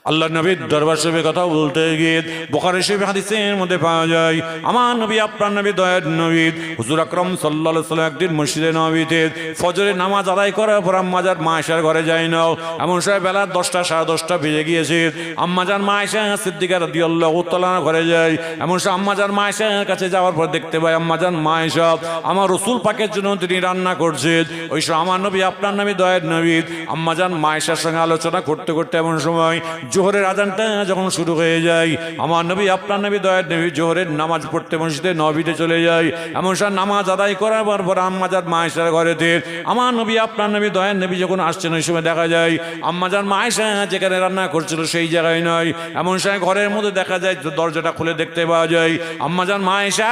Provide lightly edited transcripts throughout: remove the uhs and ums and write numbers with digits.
আল্লাহ নবীর দরবার শরীফে কথা বলতে গিয়ে বুখারী শরীফ হাদিসের মধ্যে পাওয়া যায় আমার নবী আপনার নবী দয়ার নবী হুজুর আকরাম সাল্লাল্লাহু আলাইহি ওয়াসাল্লাম একদিন মসজিদে নববীতে ফজরের নামাজ আদায় করার পর আম্মাজান মা আয়েশার ঘরে যায় না। এমন সময় বেলা 10টা 10:30 বেজে গিয়েছে। আম্মাজান মা আয়েশা সিদ্দিকা রাদিয়াল্লাহু তাআলা ঘরে যায়। এমন সময় আম্মাজান মা আয়েশার কাছে যাওয়ার পর দেখতে পাই আম্মাজান মা আয়েশা আমার রাসূল পাকের জন্য তিনি রান্না করছেন। ওই সময় আমার নবী আপনার নবী দয়ার নবী আম্মাজান মা আয়েশার সঙ্গে আলোচনা করতে করতে এমন সময় জোহরের আজানটা যখন শুরু হয়ে যায় আমার নবী আপনার নবী দয়ার নবী জোহরের নামাজ পড়তে মসজিদে নববীতে চলে যায়। এমন সময় নামাজ আদায় করার পর আম্মাজান মা আয়েশার ঘরেতে আমার নবী আপনার নবী দয়ার নবী যখন আসছেন ওই সময় দেখা যায় আম্মাজান মা আয়েশা যেখানে রান্না করছিল সেই জায়গায় নয়। এমন সময় ঘরের মধ্যে দেখা যায় দরজাটা খুলে দেখতে পাওয়া যায় আম্মাজান মা আয়েশা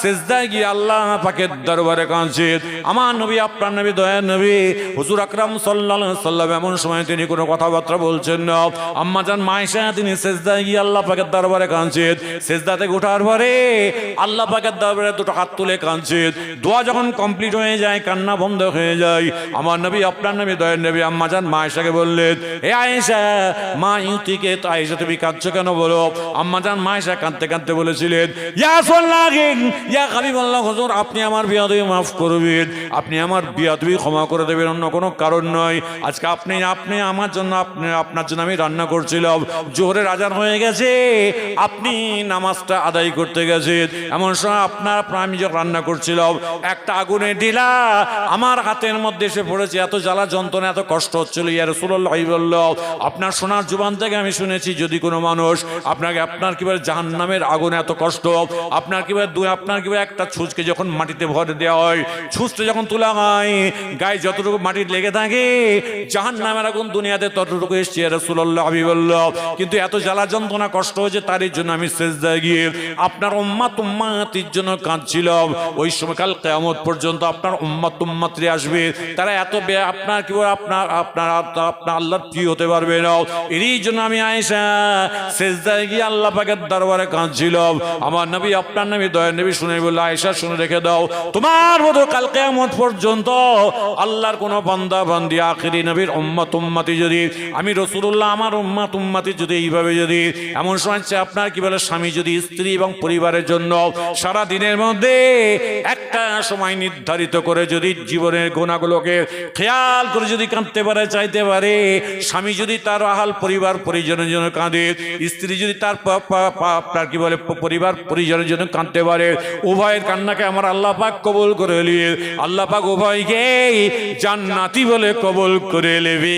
সিজদায় গিয়ে আল্লাহ পাকের দরবারে কাঁদছে। আমার নবী আপনার নবী দয়ার নবী হুজুর আকরাম সাল্লাল্লাহু আলাইহি ওয়াসাল্লাম এমন সময় তিনি কোনো কথাবার্তা বলছেন না। আম্মাজান মা আয়েশা তিনি সিজদায় গিয়ে আল্লাহ পাকের দরবারে কাঁদছেন। সিজদা থেকে ওঠার পরে আল্লাহ পাকের দরবারে দুটো হাত তুলে কাঁদছেন। দোয়া যখন কমপ্লিট হয়ে যায় কান্না বন্ধ হয়ে যায় আমার নবী আপনার নবী দয়ার নবী আম্মাজান মা আয়েশাকে বললেন এ আয়েশা মা ইউতিকে তো আয়েশা তুমি কাঁদছো কেন বলো। আম্মাজান মা আয়েশা কাঁদতে কাঁদতে বলেছিলেন ইয়া রাসূলুল্লাহ ইয়া হাবিবাল্লাহ হুজুর আপনি আমার বিয়াদবি মাফ করবেন, আপনি আমার বিয়াদবি ক্ষমা করে দেবেন, অন্য কোনো কারণ নয়। আজকে আপনি আমার জন্য আপনার জন্য আমি রান্না করছিলাম, জোহরের আজান হয়ে গেছে, আপনি নামাজটা আদায় করতে গেছেন। এমন সময় আমি যখন রান্না করছিলাম একটা আগুনে ঢিলা আমার হাতের মধ্যে এসে পড়েছে। এত জ্বালা যন্ত্রণা এত কষ্ট হচ্ছিল। ইয়া রাসূলুল্লাহ বলল আপনার শোনার জুবান থেকে আমি শুনেছি যদি কোনো মানুষ আপনার কিভাবে জাহান্নামের আগুনে এত কষ্ট আপনার কিভাবে একটা ছুঁচকে যখন মাটিতে ভরে দেওয়া হয়, ছুঁচটা যখন তোলা হয় গায়ে যতটুকু মাটি লেগে থাকে জাহান্নামের আগুন দুনিয়াতে ততটুকু এসছে। ইয়া রাসূলুল্লাহ হাবিবাল্লাহ কিন্তু এত জ্বালা যন্ত্রণা কষ্ট হয়েছে তারই জন্য আমি সিজদায় গিয়ে আপনার উম্মতির জন্য কাঁদছিলাম। ওই সময় কাল কিয়ামত পর্যন্ত আপনার উম্মতরা আসবে, তারা এত আপনার কিভাবে আপনার আল্লাহর প্রিয় হতে পারবে না। এরই জন্য আমি আয়েশা সিজদায় গিয়ে আল্লাহ পাকের দরবারে কাঁদছিলাম। আমার নবী আপনার নবী দয়ার নবী শুনে বলল আয়েশা শুনে রেখে দাও তোমার মতো কাল কিয়ামত পর্যন্ত আল্লাহর কোন বান্দা বান্দি আখিরি নবীর উম্মতি যদি আমি রাসূলুল্লাহ আমার উম্মতি যদি এইভাবে যদি এমন সময় আপনার কি বলে স্বামী যদি স্ত্রী এবং পরিবারের জন্য সারা দিনের মধ্যে একটা সময় নির্ধারিত করে যদি জীবনের গুণাগুলোকে খেয়াল করে যদি কাঁদতে পারে চাইতে পারে, স্বামী যদি তার আহাল পরিবার পরিজনের জন্য কাঁদে, স্ত্রী যদি তার আপনার কি বলে পরিবার পরিজনের জন্য কাঁদতে পারে, উভয়ের কান্নাকে আমার আল্লাহ পাক কবুল করে নিয়ে আল্লাহ পাক উভয়কে জান্নাতি বলে কবুল করে নেবে।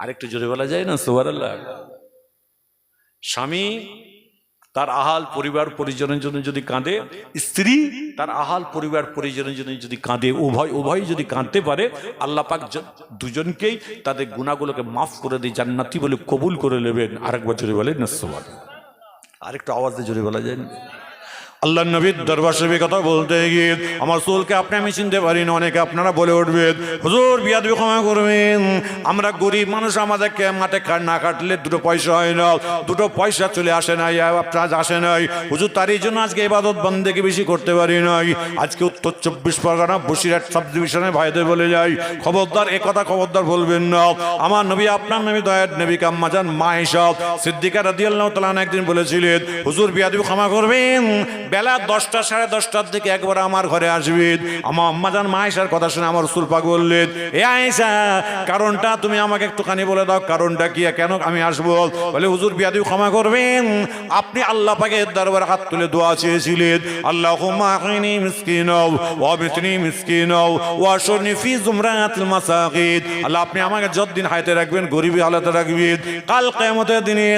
আরেকটু জোরে বলা যায় না সুবহানাল্লাহ। স্বামী তার আহাল পরিবার পরিজনের জন্য যদি কাঁদে, স্ত্রী তার আহাল পরিবার পরিজনের জন্য যদি কাঁদে, উভয় যদি কাঁদতে পারে আল্লাহ পাক দুজনকেই তাদের গুনাহগুলোকে মাফ করে দিয়ে জান্নাতি বলে কবুল করে নেবেন। আরেকবার জোরে বলেন না সুবহানাল্লাহ। আরেকটু আওয়াজ দিয়ে জোরে বলা যায় না। আল্লাহ নবীর দরবার শরীফে কথা বলতে গিয়ে আমার সোলকে আপনি আমি চিনতে পারি না। অনেকে আপনারা বলে উঠবেন হুজুর বিয়াদবি ক্ষমা করবেন, আমরা গরিব মানুষ, আমাদেরকে মাঠে না কাটলে দুটো পয়সা হয় না, দুটো পয়সা চলে আসে নাই, আপনার আসে নাই হুজুর, তারই জন্য আজকে ইবাদত বন্দেগি বেশি করতে পারি নাই। আজকে উত্তর 24 পরগনা বসিরহাট সাব ডিভিশনে ভাইদের বলে যাই খবরদার একথা খবরদার বলবেন না। আমার নবী আপনার নবী দয়ার নবী আম্মাজান মা আয়েশা সিদ্দিকা রাদিয়াল্লাহু তাআলা একদিন বলেছিলেন হুজুর বিয়াদবি ক্ষমা করবেন, বেলা 10টা 10:30 দিকে একবার আমার ঘরে আসবেন। আমার আম্মাজান মা আয়েশার কথা শুনে আমার রাসূল পাক বললেন এ আয়েশা কারণটা তুমি আমাকে একটুখানি বলে দাও, কারণটা কি, কেন আমি আসবো? বলে হুজুর বিয়াদবি ক্ষমা করবেন, আপনি আল্লাহ পাকের দরবারে হাত তুলে দোয়া চেয়েছিলেন আল্লাহুম্মা আখিনি মিসকিনা ওয়া বিতনি মিসকিনা ওয়া শুরনি ফি জুমরাতিল মাসাকিন। আল্লাহ আপনি আমাকে যতদিন হায়াতে রাখবেন গরিবী হালাতে রাখবেন, কাল কিয়ামতের দিনে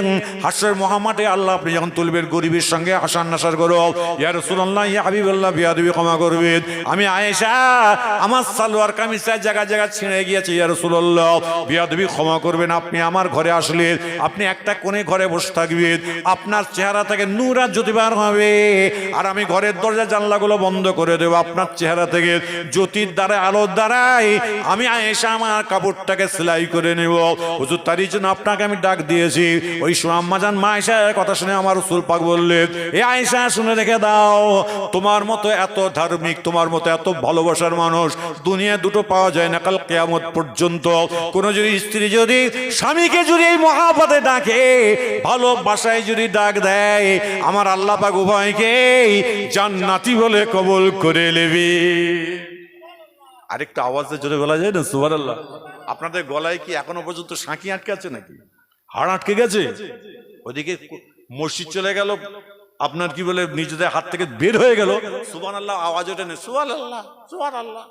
হাশর মহামাঠে আল্লাহ আপনি যখন তুলবেন গরিবের সঙ্গে হাসান নাসার করো। ইয়া রাসূলুল্লাহ ইয়া হাবিবাল্লাহ বিয়াদবি ক্ষমা করবেন, আমি আয়েশা আমার সালোয়ার কামিজটা জায়গা ছিঁড়ে গিয়েছে, ইয়া রাসূলুল্লাহ বিয়াদবি ক্ষমা করবেন, আপনি আমার ঘরে আসলে আপনি একটা কোণে ঘরে বসে থাকবেন, আপনার চেহারা থেকে নূর আর জ্যোতি বার হবে, আর আমি ঘরের দরজা জানলাগুলো বন্ধ করে দেব, আপনার চেহারা থেকে জ্যোতির দ্বারা আলোর দ্বারাই আমি আয়েশা আমার কাপড়টাকে সেলাই করে নেব। হুজুর তারই জন্য আপনাকে আমি ডাক দিয়েছি। ওই সময় আম্মাজান মা আয়েশার কথা শুনে আমার রাসূল পাক বললেন এ আয়েশা শুনে রেখে দাও, তোমার মতো এত ধার্মিক, তোমার মতো এত ভালোবাসার মানুষ দুনিয়া দুটো পাওয়া যায় না কাল কিয়ামত পর্যন্ত। কোন যদি স্ত্রী যদি স্বামীকে যদি এই মহাপদে ডাকে, ভালোবাসায় যদি ডাক দেয়, আমার আল্লাহ পাক উভয়কে জান্নাতি বলে কবুল করে নেবে। আরেকটা আওয়াজে জোরে বলা যায় না সুবহানাল্লাহ? আপনাদের গলায় কি এখনো পর্যন্ত শাঁকি আটকে আছে নাকি? হাড় আটকে গেছে? ওদিকে মসজিদ চলে গেল, আপনার কি বলে নিজেদের হাত থেকে বের হয়ে গেল, সুবহানাল্লাহ আওয়াজ ওঠে না, সুবহানাল্লাহ সুবহানাল্লাহ।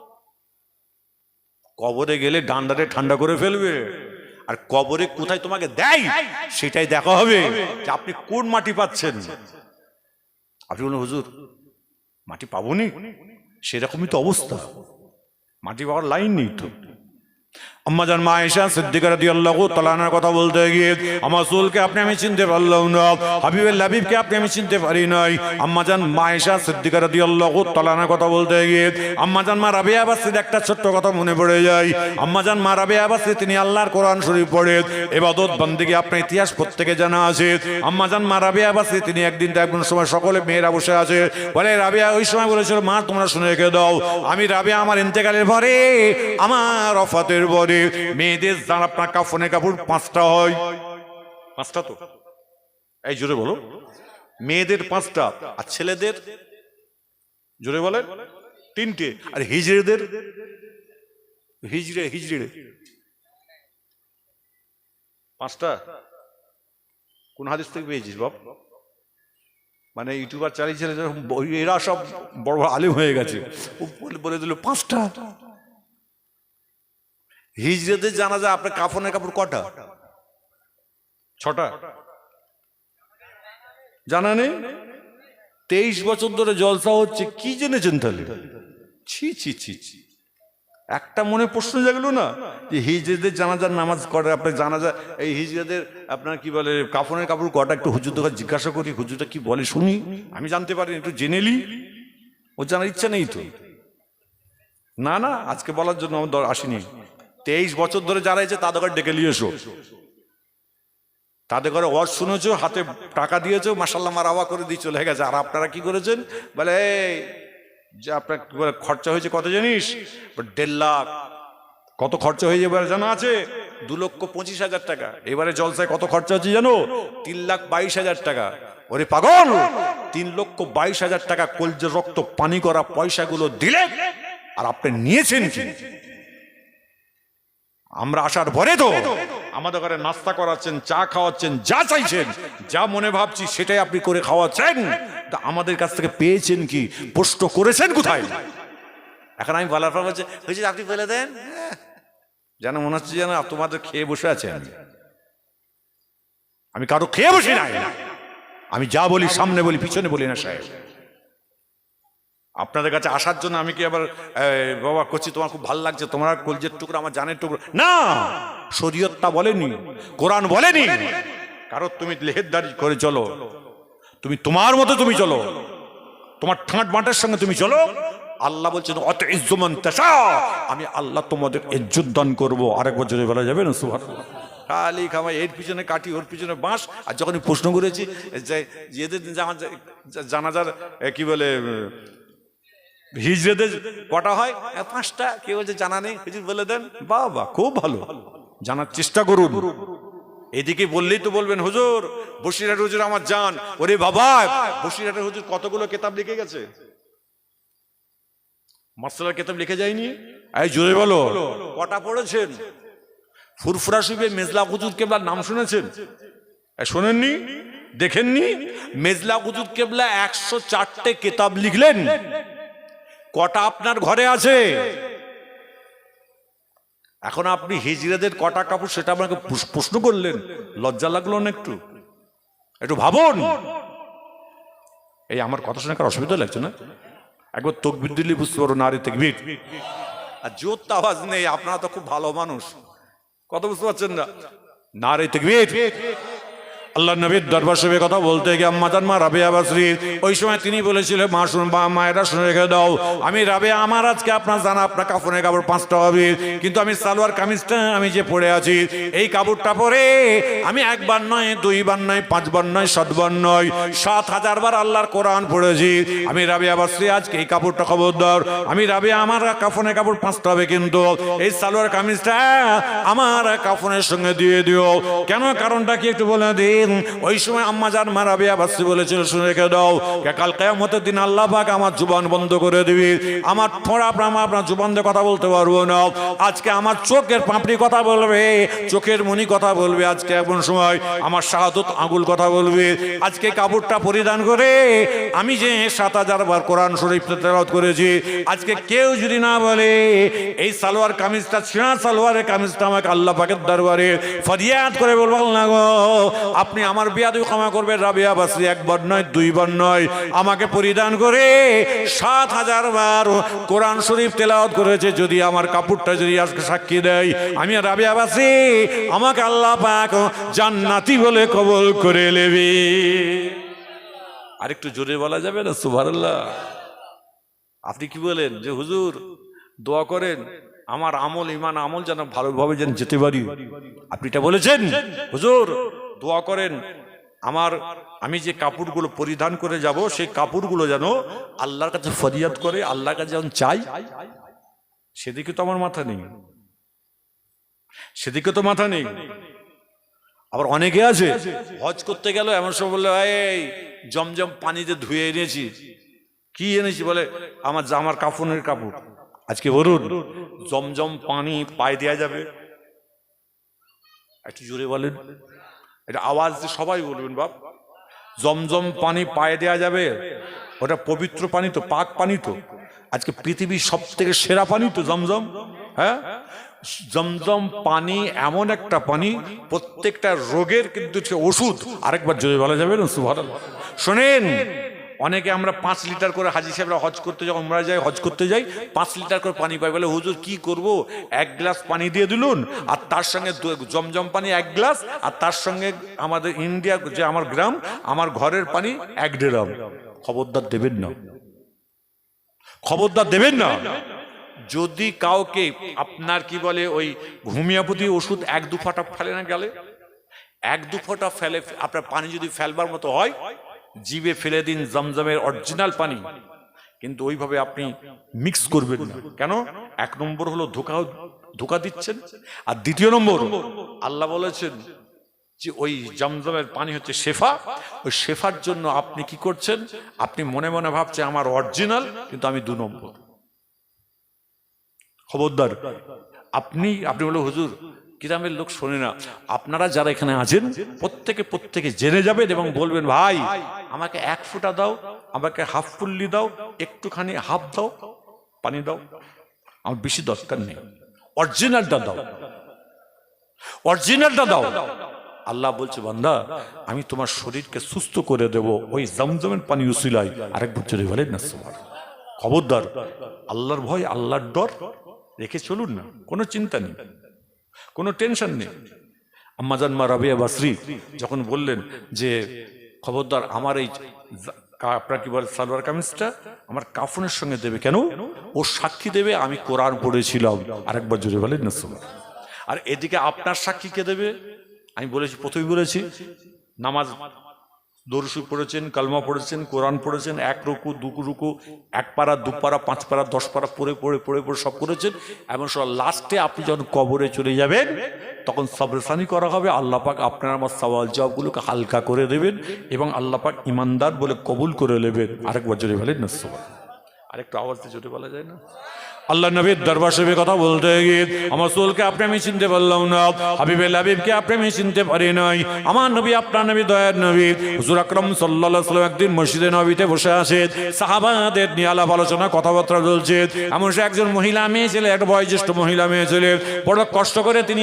কবরে গেলে ডান্ডারে ঠান্ডা করে ফেলবে, আর কবরে কোথায় তোমাকে দেয় সেটাই দেখা হবে যে আপনি কোন মাটি পাচ্ছেন। আপনি বলুন হুজুর মাটি পাবনি, সেরকমই তো অবস্থা, মাটি পাওয়ার লাইন নেই তো। আম্মাজান মা আয়েশা সিদ্দিকা রাদিয়াল্লাহু তাআলা আনহার কথা বলতে গিয়ে, আমার রাসূলকে আপনি আমি চিনতে পারলাম না, হাবিবুল হাবিবকে আপনি আমি চিনতে পারি নাই। আম্মাজান মা আয়েশা সিদ্দিকা রাদিয়াল্লাহু তাআলা আনহার কথা বলতে গিয়ে আম্মাজান মা রাবিয়া বাসরির একটা ছোট্ট কথা মনে পড়ে যায়। আম্মাজান মা রাবিয়া বাসরি তিনি আল্লাহর কোরআন শরীফ পড়ে ইবাদত বন্দেগী, আপনার ইতিহাস প্রত্যেকে জানা আছে। আম্মাজান মা রাবিয়া বাসরি তিনি একদিন একদিন সময় সকলে মেয়েরা বসে আছে, বলে রাবিয়া ওই সময় বলেছিল, মা তোমরা শুনে রেখে দাও, আমি রাবিয়া আমার ইন্তেকালের পরে, আমার ওফাতের পরে মেয়েদের যার আপনার কাফনের কাপড় 5টা হয়, 5টা তো, এই জোরে বলো, মেয়েদের 5টা, আর ছেলেদের জোরে বলেন 3টে, আর হিজড়েদের হিজড়ে 5টা। কোন হাদিস থেকে পেয়েছিস বাপ? মানে ইউটিউবার চালিয়েছে এরা সব বড় বড় আলেম হয়ে গেছে, বলে দিল 5টা। হিজড়েদের জানাজা আপনার কাফনের কাপড় কটা? 6টা। জানা নেই? 23 বছর ধরে জলসা হচ্ছে, কি জেনেছেন তাহলে? ছি ছি ছি ছি, একটা মনে প্রশ্ন জাগলো না যে হিজড়েদের জানাজার নামাজ করে আপনার জানাজা, এই হিজড়েদের আপনার কি বলে কাফনের কাপড় কটা? একটু হুজুর দোকান জিজ্ঞাসা করি, হুজুরটা কি বলে শুনি, আমি জানতে পারি, একটু জেনেলি। ও জানার ইচ্ছা নেই তো? না না, আজকে বলার জন্য আমার আসিনি। 23 বছর ধরে যারা এসে তাদের ঘরে ডেকে নিয়ে এসো, তাদের ঘরে ওয়াজ শুনেছো, হাতে টাকা দিয়েছো, মাশাআল্লাহ মারহাবা করে দিয়ে চলে গেছে। আর আপনারা কি করেছেন? বলে যে আপনার খরচা হয়েছে কত জানিস? 1.5 লাখ। কত খরচা হয়ে যাবে জানা আছে? 2,25,000 টাকা। এবারে জলসায় কত খরচা হচ্ছে জানো? 3,22,000 টাকা। ওরে পাগল, 3,22,000 টাকা কলজের রক্ত পানি করা পয়সাগুলো দিলেন, আর আপনি নিয়েছেন কি? আমরা আসার পরে তো আমাদের ঘরে নাস্তা করাচ্ছেন, চা খাওয়াচ্ছেন, যা চাইছেন, যা মনে ভাবছি সেটাই আপনি করে খাওয়াচ্ছেন। তা আমাদের কাছ থেকে পেয়েছেন কি? প্রশ্ন করেছেন কোথায়? এখন আমি বলার পর বলছে হয়েছে আপনি বলে দেন, যেন মনে হচ্ছে যেন তোমাদের খেয়ে বসে আছে। আমি কারো খেয়ে বসি নাই, আমি যা বলি সামনে বলি, পিছনে বলি না সাহেব। আপনাদের কাছে আসার জন্য আমি কি আবার বাবা করছি তোমার খুব ভালো লাগছে, তোমার কলজের টুকরো আমার জানের টুকরো না। শরীয়তটা বলেনি, কোরআন বলেনি কারো তুমি লেহেদারি করে চলো, তুমি তোমার মতো তুমি চলো, তোমার ঠাঁট বাঁটার সঙ্গে তুমি চলো। আল্লাহ বলছেন অত ইজ্জমান তাশা, আমি আল্লাহ তোমাদের ইজ্জত দান করবো। আরেকবার জোরে বলা যাবে না সুবহানাল্লাহ? খালি খামাই এর পিছনে কাটি, ওর পিছনে বাঁশ। আর যখন প্রশ্ন করেছি যে এদের জানাজার কি বলে হিজড়েদের কটা হয়? 5টা। কেউ বলছে জানা নেই, হুজুর বলে দেন। বাবা খুব ভালো, জানার চেষ্টা করুন। এদিকে বললেই তো বলবেন হুজুর বসিরহাট হুজুর আমার জান। ওরে বাবা, বসিরহাটের হুজুর কতগুলো কিতাব লিখে গেছে, মাসআলার কিতাব লিখে যায়নি? এই জোরে বলো, কটা পড়েছেন? ফুরফুরা শরীফে মেজলা হুজুর কেবলার নাম শুনেছেন? শোনেননি? দেখেননি? মেজলা হুজুর কেবলা 104টে কিতাব লিখলেন। কটা আপনার ঘরে আছে? এখন আপনি হিজড়েদের কটা কাপড় সেটা আপনাকে প্রশ্ন করলেন, লজ্জা লাগলো না? একটু একটু ভাবুন। এই আমার কথা শুনে কার অসুবিধা লাগছে না? একবার তাকবীর দিলে বুঝতে পারো, নারী তাকবীর। আর জোর তো আওয়াজ নেই, আপনারা তো খুব ভালো মানুষ, কত বুঝতে পারছেন না? নারী তাকবীর। আল্লাহ নবীর দরবার শরীফে কথা বলতে গিয়ে আম্মাজান মা রাবেয়া বাসরি ওই সময় তিনি বলেছিলেন মা শুন বা মায়েরা শুনে রেখে দাও, আমি রাবেয়া আমার আজকে আপনার জানা আপনার কাফনের কাপড় 5টা হবে, কিন্তু আমি সালোয়ার কামিজটা আমি যে পরে আছি এই কাপড়টা পরে আমি একবার নয়, 2 বার নয়, 5 বার নয়, 7 বার নয়, 7,000 বার আল্লাহর কোরআন পড়েছি। আমি রাবেয়া বাসরি আজকে এই কাপড়টা খবরদার, আমি রাবেয়া আমার কাফনের কাপড় 5টা হবে, কিন্তু এই সালোয়ার কামিজটা আমার কাফনের সঙ্গে দিয়ে দিও। কেন, কারণটা কি একটু বলে দিন। ওই সময় আম্মাজান মা রাবেয়া বাসরি বলেছিল শুনে রেখে দাও, কাল কিয়ামতের দিন আল্লাহ পাক আমার জুবান বন্ধ করে দিবে, আমার থোড়া আপনার জুবান দিয়ে কথা বলতে পারবো না। আজকে আমার চোখের পাপড়ি কথা বলবে, চোখের মনি কথা বলবে, আজকে এমন সময় আমার শাহাদত আঙ্গুল কথা বলবে। আজকে কাপড়টা পরিধান করে আমি যে 7,000 বার কোরআন শরীফ তেলাওয়াত করেছি, আজকে কেউ যদি না বলে এই সালোয়ার কামিজটা ছিঁড়া সালোয়ারের কামিজটা আমাকে আল্লাহ পাকের দরবারে ফরিয়াদ করে বলবো, না গো আপনি আমার বিয়াদবি ক্ষমা করবেন। রাবেয়া বাসরি 1 বার নয়, 2 বার নয়, আমাকে পরিধান করে 7,000 বার কোরআন শরীফ তেলাওয়াত করেছে। যদি আমার কাপড়টা যদি আজকে সাক্ষী দেয়, আমি রাবেয়া বাসরি আমাকে আল্লাহ পাক জান্নাতি বলে কবুল করে নেবে। আরেকটু জোরে বলা যাবে না সুবহানাল্লাহ? আপনি কি বলেন যে হুজুর দোয়া করেন আমার আমল ইমান আমল যেন ভালোভাবে যেন যেতে পারি, আপনি এটা বলেছেন। হুজুর দোয়া করেন আমি যে কাপড়গুলো পরিধান করে যাব সেই কাপড়গুলো যেন আল্লাহর কাছে ফরিয়াদ করে, আল্লাহর কাছে যেন চাই, সেদিকে তো আমার মাথা নেই, সেদিকে তো মাথা নেই। আবার অনেকে আছে হজ করতে গেল এমন সময় বললো এই জমজম পানিতে ধুয়ে এনেছি, কি এনেছি বলে আমার কাফনের কাপড়। আজকে বলুন জমজম পানি পায়ে দেওয়া যাবে? একটু জোরে বলেন, এটা আওয়াজ দিয়ে সবাই বলবেন বাপ। জমজম পানি পায়ে দেওয়া যাবে? ওটা পবিত্র পানি তো, পাক পানি তো, আজকে পৃথিবীর সব থেকে সেরা পানি তো জমজম। হ্যাঁ, জমজম পানি এমন একটা পানি প্রত্যেকটা রোগের কিন্তু ওষুধ। আরেকবার জোরে বলা যাবে না সুবহানাল্লাহ? শোনেন, অনেকে আমরা 5 লিটার করে হাজী সাহেবরা হজ করতে যাই, আমরা যাই হজ করতে যাই, 5 লিটার করে পানি পাই। বলে হুজুর কি করব, 1 গ্লাস পানি দিয়ে দিলুন আর তার সঙ্গে জমজম পানি 1 গ্লাস, আর তার সঙ্গে আমাদের ইন্ডিয়া যে আমার গ্রাম আমার ঘরের পানি 1 ড্রাম। খবরদার দেবেন না, খবরদার দেবেন না। যদি কাউকে আপনার কি বলে ওই হোমিওপ্যাথি ওষুধ 1-2 ফোঁটা ফেলে না গেলে, 1-2 ফোঁটা ফেলে আপনার পানি যদি ফেলবার মতো হয়, জিভে ফেলে দিন জমজমের অরিজিনাল পানি, কিন্তু ওইভাবে আপনি মিক্স করবেন না। কেন? 1 নম্বর হলো ধোঁকা দিচ্ছেন, আর 2 নম্বর আল্লাহ বলেছেন যে ওই জমজমের পানি হচ্ছে শেফা, ওই শেফার জন্য আপনি কি করছেন, আপনি মনে মনে ভাবছেন আমার অরিজিনাল, কিন্তু আমি 2 নম্বর। খবরদার। আপনি বলে হুজুর গ্রামের লোক শোনে না, আপনারা যারা এখানে আছেন প্রত্যেকে জেনে যাবেন এবং বলবেন ভাই আমাকে 1 ফোঁটা দাও, আমাকে হাফ ফুল্লি দাও, একটুখানি হাফ দাও, পানি দাও, আমার বেশি দরকার নেই, অরিজিনালটা দাও, অরিজিনালটা দাও। আল্লাহ বলছে বান্দা আমি তোমার শরীরকে সুস্থ করে দেব ওই জমজমের পানি উসিলায়। আরেকবার জোরে বলেন না সুবহানাল্লাহ। খবরদার, আল্লাহর ভয় আল্লাহর ডর রেখে চলুন না, কোনো চিন্তা নেই, কোনো টেনশন নেই। আম্মাজান মা রাবেয়া বাসরি যখন বললেন যে খবরদার আমার এই আপনার কি বলে সালোয়ার কামিজটা আমার কাফনের সঙ্গে দেবে, কেন? ও সাক্ষী দেবে আমি কোরআন পড়েছিলাম। আরেকবার জোরে বলেন না সুবহানাল্লাহ। আর এদিকে আপনার সাক্ষী কে দেবে? আমি বলেছি, প্রথমেই বলেছি, নামাজ দরুদ শরীফ পড়েছেন, কালমা পড়েছেন, কোরআন পড়েছেন, 1 রুকু 2 রুকু 1 পারা 2 পারা 5 পারা 10 পারা পড়ে সব করেছেন। এমন সব লাস্টে আপনি যখন কবরে চলে যাবেন তখন সবরসানি করা হবে, আল্লাহ পাক আপনার আমার সওয়াল জবাবগুলোকে হালকা করে দেবেন এবং আল্লাহ পাক ইমানদার বলে কবুল করে নেবেন। আরেকবার জোরে বলেন না সুবহানাল্লাহ। আরেকটু আওয়াজ দিয়ে জোরে বলা যায় না? আল্লাহ নবীর দরবার শরীফে কথা বলতে গিয়ে আমার রাসূলকে আপনি আমি চিনতে পারলাম না, হাবিবুল হাবিবকে আপনি আমি চিনতে পারি নাই। আমার নবী আপনার নবী দয়ার নবী হুজুর আকরাম সাল্লাল্লাহু আলাইহি ওয়াসাল্লাম একদিন মসজিদে নববীতে বসে আছেন, সাহাবাদের নিয়ে আলাপ আলোচনা কথাবার্তা চলছে। এমন সে একজন মহিলা মেয়ে ছেলে, একটা বয়োজ্যেষ্ঠ মহিলা মেয়ে ছেলে, বড় কষ্ট করে তিনি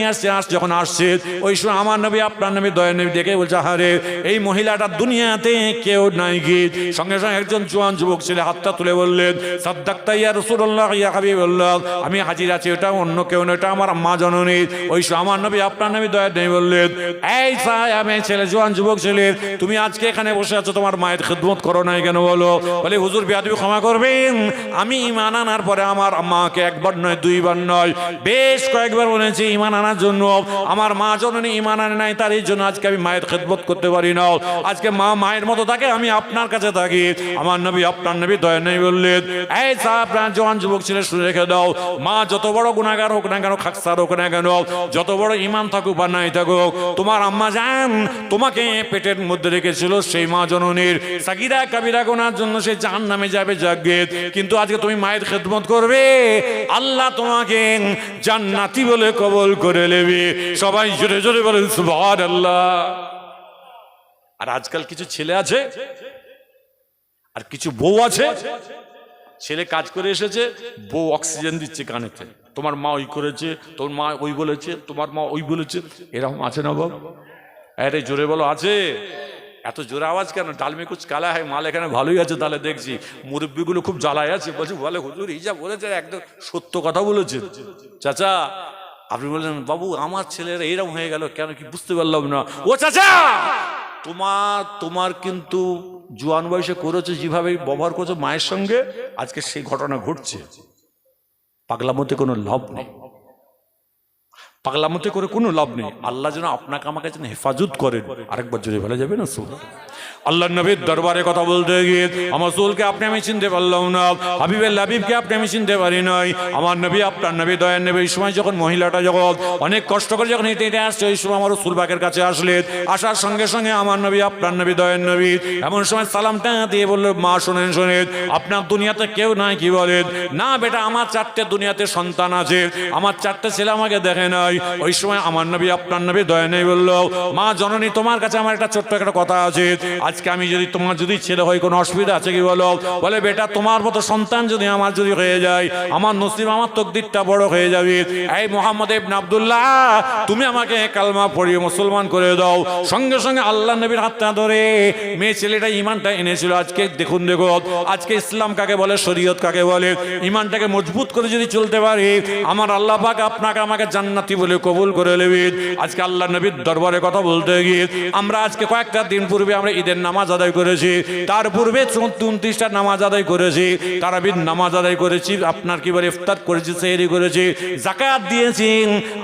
যখন আসছে ওই সময় আমার নবী আপনার নবী দয়ার নবী দেখে বলছে আরে এই মহিলাটা দুনিয়াতে কেউ নাই কি। সঙ্গে সঙ্গে একজন জোয়ান যুবক ছেলে হাতটা তুলে বললেন সাদ্দাক্তা ইয়া রাসূলুল্লাহ ইয়া হাবিব দিয়ে বললো আমি হাজির আছি, ওটা অন্য কেউ না, ওটা আমার মা জননী। ওই আমার নবী আপনার নবী দয়ার নেই বললেন এই আমি ছেলে জোয়ান যুবক ছেলে তুমি আজকে এখানে বসে আছো, তোমার মায়ের খেদমত করো নাই কেন বলো? বলে হুজুর বেয়াদবি ক্ষমা করবেন, আমি ঈমান আনার পরে আমার মাকে একবার নয় দুইবার নয় বেশ কয়েকবার বলেছি ঈমান আনার জন্য, আমার মা জননী ঈমান আনে নাই, তার এই জন্য আজকে আমি মায়ের খেদমত করতে পারি না। আজকে মা মায়ের মতো থাকে, আমি আপনার কাছে থাকি। আমার নবী আপনার নবী দয়া নেই বললেন এই আপনার জওয়ান যুবক ছেলে শুনে রেখে দাও, মা যত বড় গুনাহগার হোক না কেন, খাকসার হোক না কেন, যত বড় ঈমান থাকুক বা নাই থাকুক, তোমার আম্মা জান তোমাকে পেটের মধ্যে রেখেছিল, সেই মা জননীর সাগীরা কাবিরা গুনার জন্য সে জাহান্নামে যাবে জাগেত, কিন্তু আজকে তুমি মায়ের খেদমত করবে, আল্লাহ তোমাকে জান্নাতি বলে কবুল করে নেবে। সবাই জোরে জোরে বলেন সুবহানাল্লাহ। আর আজকাল কিছু ছেলে আছে আর কিছু বউ আছে, ছেলে কাজ করে এসেছে, বউ অক্সিজেন দিচ্ছে কানেতে, তোমার মা ওই করেছে, তোমার মা ওই বলেছে, তোমার মা ওই বলেছে, এরকম আছে না বাবা? আরে জোরে বলো আছে? এত জোরে আওয়াজ কেন? ডালমে কুচ কালা হয়, মাল এখানে ভালোই আছে। তাহলে দেখছি মুরব্বীগুলো খুব জ্বালায় আছে, বলছি বলে হুজুর এই যা বলেছে একদম সত্য কথা বলেছে। চাচা আপনি বললেন বাবু আমার ছেলেরা এইরকম হয়ে গেল কেন, কি বুঝতে পারলাম না। ও চাচা তোমার কিন্তু জোয়ান বয়সে করেছো যেভাবে ব্যবহার করছো মায়ের সঙ্গে, আজকে সেই ঘটনা ঘটছে। পাগলামতে কোনো লাভ নেই, পাগলামতে করে কোনো লাভ নেই। আল্লাহ যেন আপনাকে আমাকে যেন হেফাজত করেন। আরেকবার জোরে বলা যাবে না সুবহানাল্লাহ। আল্লাহ নবীর দরবারে কথা বলতে গিয়ে আমার রাসূলকে আপনি আমি চিনতে পারলাম না, হাবিবের হাবিবকে আপনি আমি চিনতে পারি নাই। আমার নবী আপনার নবী দয়ার নবী, এই সময় যখন মহিলাটা যখন অনেক কষ্ট করে যখন হেঁটে হেঁটে আসছে, ওই সময় আমার রাসূল পাকের কাছে আসলেন। আসার সঙ্গে সঙ্গে আমার নবী আপনার নবী দয়ার নবী এমন সময় সালামটা দিয়ে বলল মা শোনেন শোনেন, আপনার দুনিয়াতে কেউ নাই কি বলেন? না বেটা আমার 4টে দুনিয়াতে সন্তান আছে, আমার 4টে ছেলে আমাকে দেখে নাই। ওই সময় আমার নবী আপনার নবী দয়া নেই বলল মা জননী তোমার কাছে আমার একটা ছোট্ট একটা কথা আছে, আজকে আমি যদি তোমার যদি ছেলে হয় কোনো অসুবিধা আছে কি বলো? বলে বেটা তোমার মতো সন্তান যদি আমার যদি হয়ে যায়, আমার নসিব আমার তকদিরটা বড় হয়ে যাবে। এই মোহাম্মদ ইবনে আব্দুল্লাহ তুমি আমাকে কালমা পড়িয়ে মুসলমান করে দাও। সঙ্গে সঙ্গে আল্লাহ নবীর হাতটা ধরে মেয়ে ছেলেটা ঈমানটা এনেছিল। আজকে দেখুন আজকে ইসলাম কাকে বলে, শরীয়ত কাকে বলে, ঈমানটাকে মজবুত করে যদি চলতে পারি, আমার আল্লাহ পাক আপনাকে আমাকে জান্নাতি বলে কবুল করে নেবেন। আজকে আল্লাহ নবীর দরবারে কথা বলতে গিয়ে আমরা আজকে কয়েকটা দিন পূর্বে আমরা ঈদের নামাজ আদায় করেছি, তার পূর্বে 29টা নামাজ আদায় করেছি, তারাবির নামাজ আদায় করেছি, আপনার কি বলে ইফতার করেছি, সেহরি করেছি, যাকাত দিয়েছি,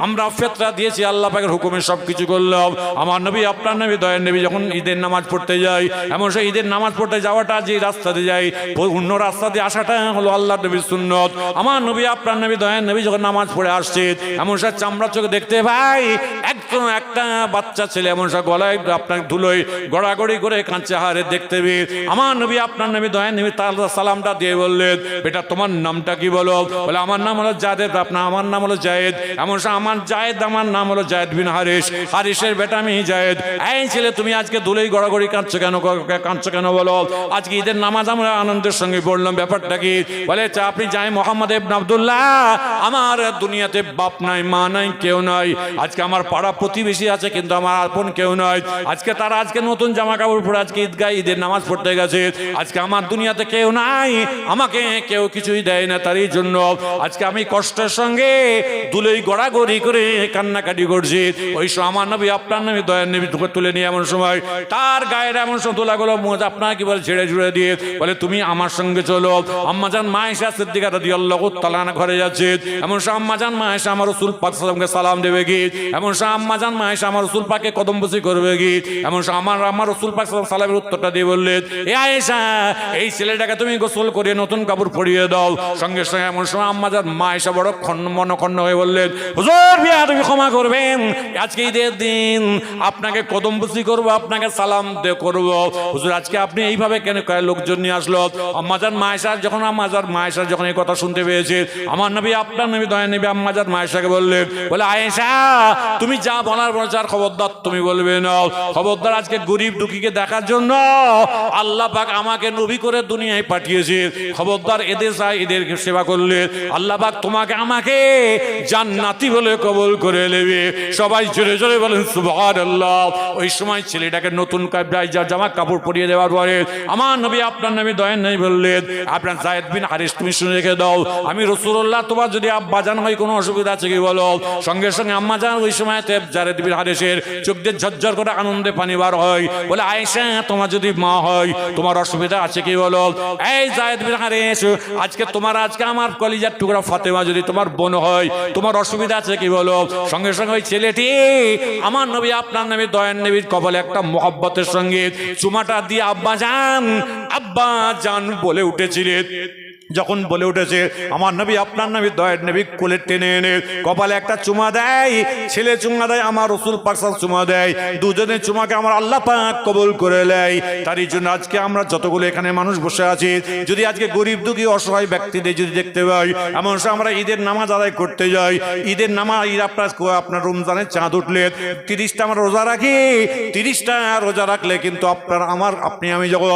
আমরা ফিতরা দিয়েছি, আল্লাহ পাকের হুকুমে সবকিছু করলাম। আমার নবী আপনার নবী দয়ার নবী যখন ঈদের নামাজ পড়তে যায়, এমন সেই ঈদের নামাজ পড়তে যাওয়াটা যে রাস্তাতে যায়, অন্য রাস্তা দিয়ে আসাটা হলো আল্লাহ নবীর সুন্নত। আমার নবী আপনার নবী দয়ার নবী যখন নামাজ পড়ে আসছে, এমন সব চামড়া চোখে দেখতে ভাই একদম একটা বাচ্চা ছেলে এমন সব গলায় আপনার ধুলোয় গড়াগড়ি করে কাঁচে হারে দেখতে পেয়ে আমার নবী আপনার নবী দয়ার নবী তার সালামটা দিয়ে বললেন বেটা তোমার নামটা কি বলো? বলে আমার নাম হলো জায়েদ। আপনার আমার নাম হলো জায়েদ। এমন সব আমার জায়েদ, আমার নাম হলো জায়েদ বিন হারিস, হারিসের বেটা আমি জায়েদ। এই ছেলে তুমি আজকে ধুলোয় গড়াগড়ি কাঁদছো কেন বলো? আজকে ঈদের নামাজ আমরা আনন্দের সঙ্গে পড়লাম, ব্যাপারটা কি? বলে আপনি যাই মোহাম্মদ ইবনে আব্দুল্লাহ, আমার দুনিয়াতে বাপ নাই মা নাই কেউ নাই, আজকে আমার পাড়া প্রতিবেশী আছে কিন্তু আমার আপন কেউ নাই। আজকে তারা আজকে নতুন জামা কাপড় পরে আজকে ঈদগাহ ঈদের নামাজ পড়তে গেছে, আজকে আমার দুনিয়াতে কেউ নাই, আমাকে কেউ কিছুই দেয় না, তারই জন্য আজকে আমি কষ্টের সঙ্গে দুলেই গড়াগড়ি করে কান্নাকাটি করছি। ওই সময় আমার নবী আপনার নবী দয়ার নবী তুলে নিয়ে এমন সময় তার গায়ের এমন সময় তোলাগুলো আপনার কি বলে ছেড়ে ঝুড়ে দিয়ে বলে তুমি আমার সঙ্গে চলো। আম্মাজান মা আয়েশা সিদ্দিকা রাদিয়াল্লাহু তাআলা আনহা ঘরে যাচ্ছে, এমন সময় আম্মাজান মা আয়েশা আমার রাসূল পাক সাল্লাল্লাহু আলাইহি ওয়াসাল্লামকে সালাম দেবে কি, এমন সময় আম্মাজান মা আয়েশা আমার রাসূল পাককে কদমবুসি করবে কি, এমন সময় আমার রাসূল পাক সাল্লাল্লাহু আলাইহি ওয়াসাল্লামের উত্তরটা দিয়ে বললেন এ আয়েশা এই ছেলেটাকে তুমি গোসল করিয়ে নতুন কাপড় পরিয়ে দাও। সঙ্গে সঙ্গে এমন সময় আম্মাজান মা আয়েশা বড় মনক্ষুণ্ণ হয়ে বললেন হুজুর বিয়াদবি ক্ষমা করবেন, আজকে ঈদের দিন আপনাকে কদমবুসি করব, আপনাকে সালাম করব, হুজুর আজকে আপনি এইভাবে কেন লোকজন নিয়ে আসলো? আম্মাজান মা আয়েশা যখন এই কথা শুনতে পেয়েছে, আমার নবী আপনার নবী দয়া নবী আম্মাজান মা আয়েশাকে বললেন বলে আয়েশা তুমি যা বলার বলছো আর খবরদার তুমি বলবে না, খবরদার আজকে গরিব দুঃখীকে দেখার জন্য আল্লাহ পাক আমাকে নবী করে দুনিয়ায় পাঠিয়েছে, খবরদার এদের এদেরকে সেবা করলে আল্লাহ পাক তোমাকে আমাকে জান্নাতি বলে কবুল করে নেবে। সবাই জোরে জোরে বলেন সুবহানাল্লাহ। ওই সময় ছেলেটাকে নতুন জামা কাপড় পরিয়ে দেওয়ার পরে আমার নবী আপনার নবী দয়ার নবী বললেন আপনার যায়েদ বিন হারিস তুমি শুনে রেখে দাও, আমি রাসূলুল্লাহ তোমার যদি আব্বা জান হয় কোনো অসুবিধা আছে কি বলো। সঙ্গে সঙ্গে আম্মা জান ওই সময় যায়েদ বিন হারিসের চোখ দিয়ে ঝরঝর করে আনন্দে পানি বার হয়, বলে আয়েশা তোমার যদি মা হয় তোমার অসুবিধা আছে কি বলো। এই যায়েদ বিন হারিস আজকে আমার কলিজার টুকরা ফাতেমা যদি তোমার বোন হয় তোমার অসুবিধা আছে কি বলো। সঙ্গে সঙ্গে ওই ছেলেটি আমার নবী আপনার নবী দয়ার নবীর কপালে একটা মহব্বতের সঙ্গে চুমাটা দিয়ে আব্বা জান বলে উঠেছিলেন। যখন বলে উঠেছে আমার নবী আপনার নবী দয়ার নবী কোলে টেনে এনে কপালে একটা চুমা দেয়, ছেলে চুমা দেয়, আমার রাসূল পাক চুমা দেয়, দুজনের চুমাকে আমার আল্লাহ পাক কবুল করে নেয়। তারই জন্য আজকে আমরা যতগুলো এখানে মানুষ বসে আছি যদি আজকে গরিব দুঃখী অসহায় ব্যক্তিদের যদি দেখতে পাই, এমন সময় আমরা ঈদের নামাজ আদায় করতে যাই, ঈদের নামাজ আপনার রমজানের চাঁদ উঠলে 30টা আমরা রোজা রাখি, 30টা রোজা রাখলে কিন্তু আপনি আমি যখন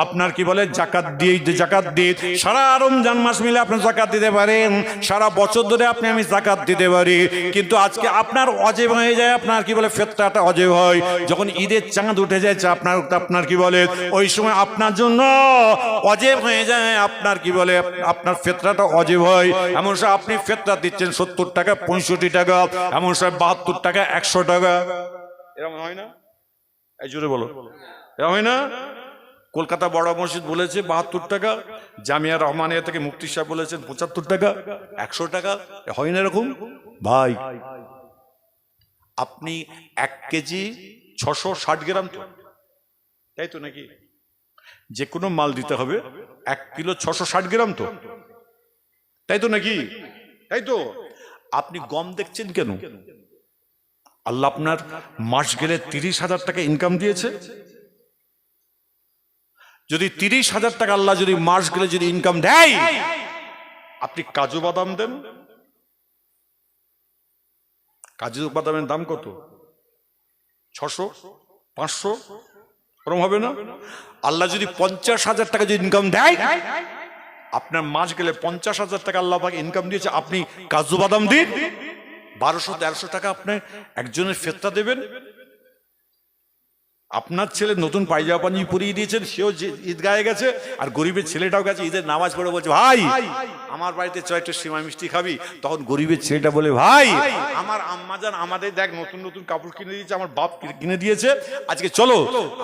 আপনার কি বলে জাকাত দিয়ে সারা রমজান মাস মিলে আপনি যাকাত দিতে পারেন, সারা বছর ধরে আপনি আমি যাকাত দিতে পারি, কিন্তু আজকে আপনার অজেব হয়ে যায়, আপনার কি বলে ফিতরাটা অজেব হয় যখন ঈদের চাঁদ উঠে যায় আপনার কি বলে ওই সময় আপনার জন্য অজেব হয়ে যায়, আপনার কি বলে আপনার ফিতরাটা অজেব হয়। এমন সময় আপনি ফিতরা দিচ্ছেন 70 টাকা 65 টাকা, এমন সময় 72 টাকা 100 টাকা, এরকম হয় না? এই জোরে বলো, এরকম হয় না? কলকাতা বড় মসজিদ বলেছে 72 টাকা, জামিয়া রহমানিয়া থেকে মুফতি সাহেব বলেছেন 75 টাকা 100 টাকা, হয় না এরকম? ভাই আপনি 1 কেজি 660 গ্রাম তো, তাই তো নাকি? যে কোনো মাল দিতে হবে 1 কিলো 660 গ্রাম তো, তাই তো নাকি? তাই তো। আপনি গম দেখছেন কেন? আল্লাহ আপনার মাস গেলে 30,000 টাকা ইনকাম দিয়েছে, যদি 30,000 টাকা আল্লাহ যদি মাস গেলে যদি ইনকাম দেয়, আপনি কাজু বাদাম দেন, কাজু বাদামের দাম কত? 600 500 ওরকম হবে না? আল্লাহ যদি 50,000 টাকা যদি ইনকাম দেয়, আপনার মাস গেলে 50,000 টাকা আল্লাহ পাক ইনকাম দিয়েছে, আপনি কাজু বাদাম দিন 1200-1300 টাকা আপনি একজনের ফিতরা দেবেন। আপনার ছেলে নতুন পায়জামা পাঞ্জাবি পরিয়ে দিয়েছেন, সেও ঈদগাহে গেছে, আর গরিবের ছেলেটাও গেছে ঈদের নামাজ পড়ে, বলছে ভাই আমার বাড়িতে একটু সেমাই মিষ্টি খাবি। তখন গরিবের ছেলেটা বলে ভাই আমার আম্মা জান আমাদের দেখ নতুন নতুন কাপড় কিনে দিয়েছে, আমার বাপ কিনে দিয়েছে, আজকে চলো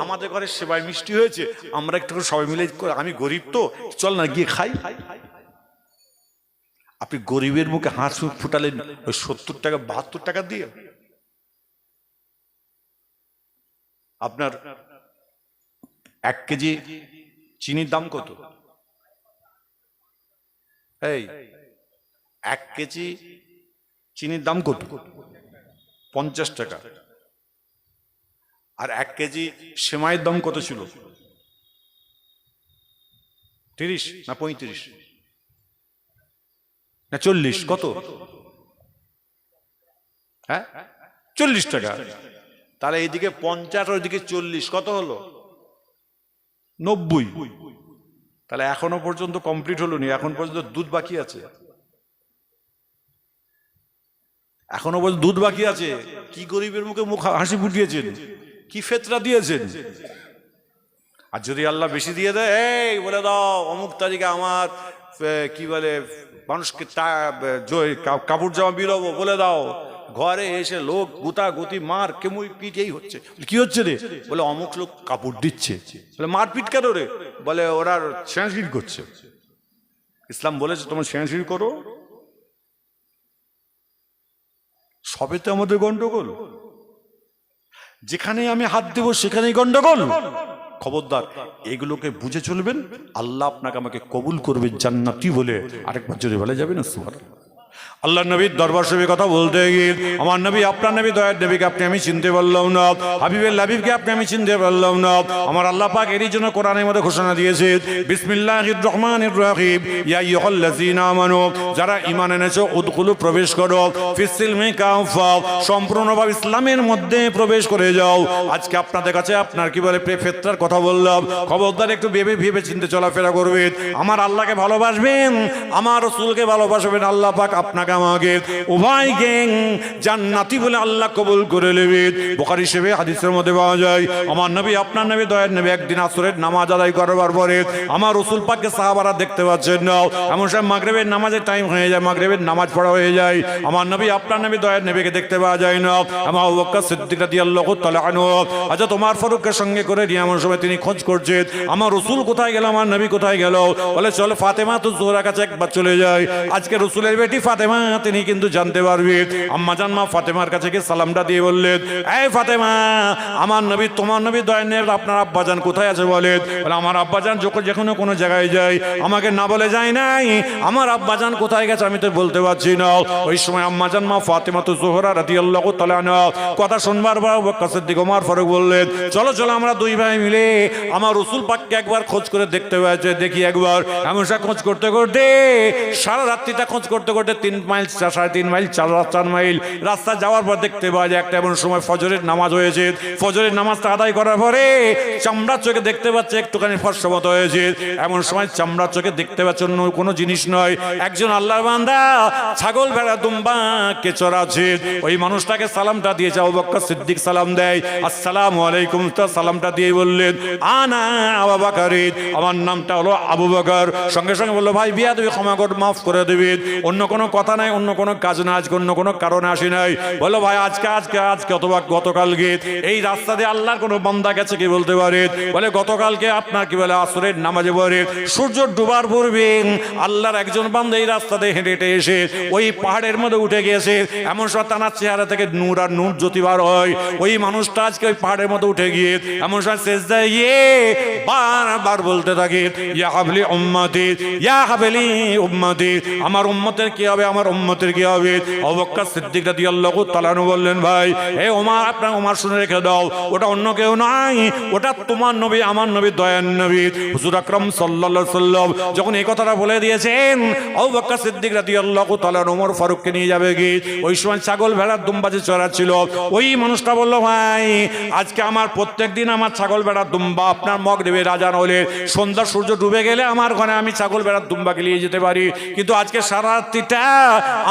আমাদের ঘরে সেমাই মিষ্টি হয়েছে, আমরা একটু সবাই মিলে, আমি গরিব তো চল না গিয়ে খাই। আপনি গরিবের মুখে হাসি ফুটালেন ওই 70 টাকা 72 টাকা দিয়ে। আপনার 1 কেজি চিনির দাম কত? এই 1 কেজি চিনির দাম কত? 50 টাকা। আর 1 কেজি সেমাইয়ের দাম কত ছিল? 30 না 35 না 40? কত? হ্যাঁ 40 টাকা। তাহলে এইদিকে 50 ওইদিকে 40, কত হলো? 90। তাহলে এখনো পর্যন্ত কমপ্লিট হলো নি, এখন পর্যন্ত দুধ বাকি আছে, এখনো পর্যন্ত দুধ বাকি আছে। কি গরিবের মুখে মুখ হাসি ফুটিয়েছেন, কি ফিতরা দিয়েছেন। আর যদি আল্লাহ বেশি দিয়ে দেয়, এই বলে দাও অমুক তারিখে আমার কি বলে মানুষকে কাপড় জামা বিলোবো, বলে দাও, ঘরে এসে লোক গুতা গুতি মার কেমুই পিট এই হচ্ছে। কি হচ্ছে রে? বলে অমুক লোক কাপড় দিচ্ছে। বলে মারপিট কেন রে? বলে ওরা ছেঁড়াছিড়ি করছে। ইসলাম বলেছে তোমরা ছেঁড়াছিড়ি করো, সবে তো আমাদের গন্ডগোল। যেখানে আমি হাত দেব সেখানেই গন্ডগোল। খবরদার এগুলোকে বুঝে চলবেন, আল্লাহ আপনাকে আমাকে কবুল করবে জান্নাতি বলে। আরেকবার জোরে বলা যাবে না সুবহানাল্লাহ। আল্লাহ নবীর দরবার শরীফে কথা বলতে গিয়ে আমার নবী আপনার নবী দয়ার নবীকে আপনি আমি চিনতে পারলাম না, হাবিবের হাবিবকে আপনি আমি চিনতে পারলাম না। আমার আল্লাহ পাক এরই জন্য কোরআনের মধ্যে ঘোষণা দিয়েছে বিসমিল্লাহির রহমানির রহিম ইয়া আইয়ুহাল্লাযীনা আমানু, যারা ঈমান এনেছো উদখুলু, প্রবেশ করো, ফিস-সিলমি কাফা, সম্পূর্ণভাবে ইসলামের মধ্যে প্রবেশ করে যাও। আজকে আপনাদের কাছে আপনার কি বলে ফিতরার কথা বললাম, খবরদার একটু ভেবে ভেবে চিন্তে চলাফেরা করবেন। আমার আল্লাহকে ভালোবাসবেন, আমার রাসূলকে ভালোবাসবেন, আল্লাহ পাক আপনাকে আমাকে উভয়কে জান্নাতি বলে আল্লাহ কবুল করে নেবেন। বুখারী শরীফে হাদিসের মধ্যে পাওয়া যায় আমার নবী আপনার নবী দয়ার নবী একদিন আসরের নামাজ আদায় করবার পরে আমার রাসূল পাককে সাহাবারা দেখতে পাচ্ছেন না, এমন সময় মাগরিবের নামাজের টাইম হয়ে যায়, মাগরিবের নামাজ পড়া হয়ে যায়, আমার নবী আপনার নবী দয়ার নবীকে দেখতে পাওয়া যায় না। আমার আবু বকর সিদ্দিক রাদিয়াল্লাহু তাআলা আনহু হযরত ওমর ফারুককে সঙ্গে করে নিয়ে এমন সময় তিনি খোঁজ করছেন আমার রাসূল কোথায় গেল, আমার নবী কোথায় গেল। বলে চলো ফাতেমা তো জোহরার কাছে একবার চলে যায়, আজকে রাসূলের বেটি ফাতেমা তিনি কিন্তু জানতে পারবে। আম্মা জান মা ফাতেমার কাছে গিয়ে সালামটা দিয়ে বললেন এই ফাতেমা, আমার নবী তোমার নবী দয়ার নবী আপনার আব্বাজান কোথায় আছে বলেন। বলে আমার আব্বাজান যখন যেকোনো কোনো জায়গায় যায় আমাকে না বলে যায় নাই, আমার আব্বাজান কোথায় গেছে আমি তো বলতে পারছি না। ওই সময় আম্মা জান মা ফাতেমা তো জোহরা রাদিয়াল্লাহু তাআলা আনহা কথা শুনবার পর আবু বকর সিদ্দিক ওমর ফারুক বললেন চলো চলো আমরা দুই ভাই মিলে আমার রাসূল পাককে একবার খোঁজ করে দেখতে হয়েছে, দেখি একবার। এমন খোঁজ করতে করতে সারা রাত্রিটা খোঁজ করতে করতে 3 মাইল 3.5 মাইল 4 মাইল রাস্তা যাওয়ার পর দেখতে পাওয়া যায় একটা এমন সময় ফজরের নামাজ হয়েছে। ফজরের নামাজটা আদায় করার পরে চামড়ার চোখে দেখতে পাচ্ছে একটুখানি ফর্সমত হয়েছে। এমন সময় চামড়ার চোখে দেখতে পাচ্ছে অন্য কোনো জিনিস নয়, একজন আল্লাহর বান্দা ছাগল ভেড়া দুম্বাকে চড়াচ্ছে। ওই মানুষটাকে সালামটা দিয়েছে আবু বকর সিদ্দিক, সালাম দেয় আসসালামু আলাইকুম, তা সালামটা দিয়ে বললেন আনা আবু বকর, আমার নামটা হলো আবু বকর। সঙ্গে সঙ্গে বললো ভাই বিয়াদবি ক্ষমা করে মাফ করে দেবেন, অন্য কোনো কথা নাই, অন্য কোনো কাজ না, আজকে অন্য কোনো কারণে আসি নাই। বললো ভাই আজকে আজকে আজকে অথবা গতকালকে এই রাস্তা দিয়ে আল্লাহর কোনো বান্দা গেছে কি বলতে পারে। বলে গতকালকে আপনার কি বলে আসরের নামাজে পড়ে সূর্য ডুবার পূর্বে আল্লাহর একজন বান্দা এই রাস্তা দিয়ে হেঁটে হেঁটে এসে ওই পাহাড়ের মধ্যে উঠে গিয়েছে, এমন সময় তার চেহারা থেকে নূর আর নূর জ্যোতি বার হয়। ওই মানুষটা আজকে ওই পাহাড়ের মধ্যে উঠে গিয়ে এমন সময় সেজদায় গিয়ে বারবার বলতে থাকে ইয়া হাবলি উম্মতি, ইয়া হাবলি উম্মতি, আমার উম্মতের কি হবে, আমার উম্মতের কি হবে। আবু বকর সিদ্দিক রাদিয়াল্লাহু তাআলা বললেন ভাই এই ওমর আপনার ওমর শুনে রেখে দাও, ওটা অন্য কেউ নয়, ওটা তোমার নবী আমার নবী দয়ার নবী হুজুর আকরাম সাল্লাল্লাহু আলাইহি সাল্লাম যখন এই কথাটা বলে দিয়েছেন আবু বকর সিদ্দিক রাদিয়াল্লাহু তাআলা ওমর ফারুককে নিয়ে যাবে কি। ওই সময় ছাগল ভেড়ার দুম্বা যে চড়াচ্ছিল ওই মানুষটা বলল ভাই আজকে আমার প্রত্যেকদিন আমার ছাগল ভেড়ার দুম্বা আপনার মাগরিবের আজান হলে সন্ধ্যা সূর্য ডুবে গেলে আমার ঘরে আমি ছাগল ভেড়ার দুম্বাকে নিয়ে যেতে পারি, কিন্তু আজকে সারা রাত্রিটা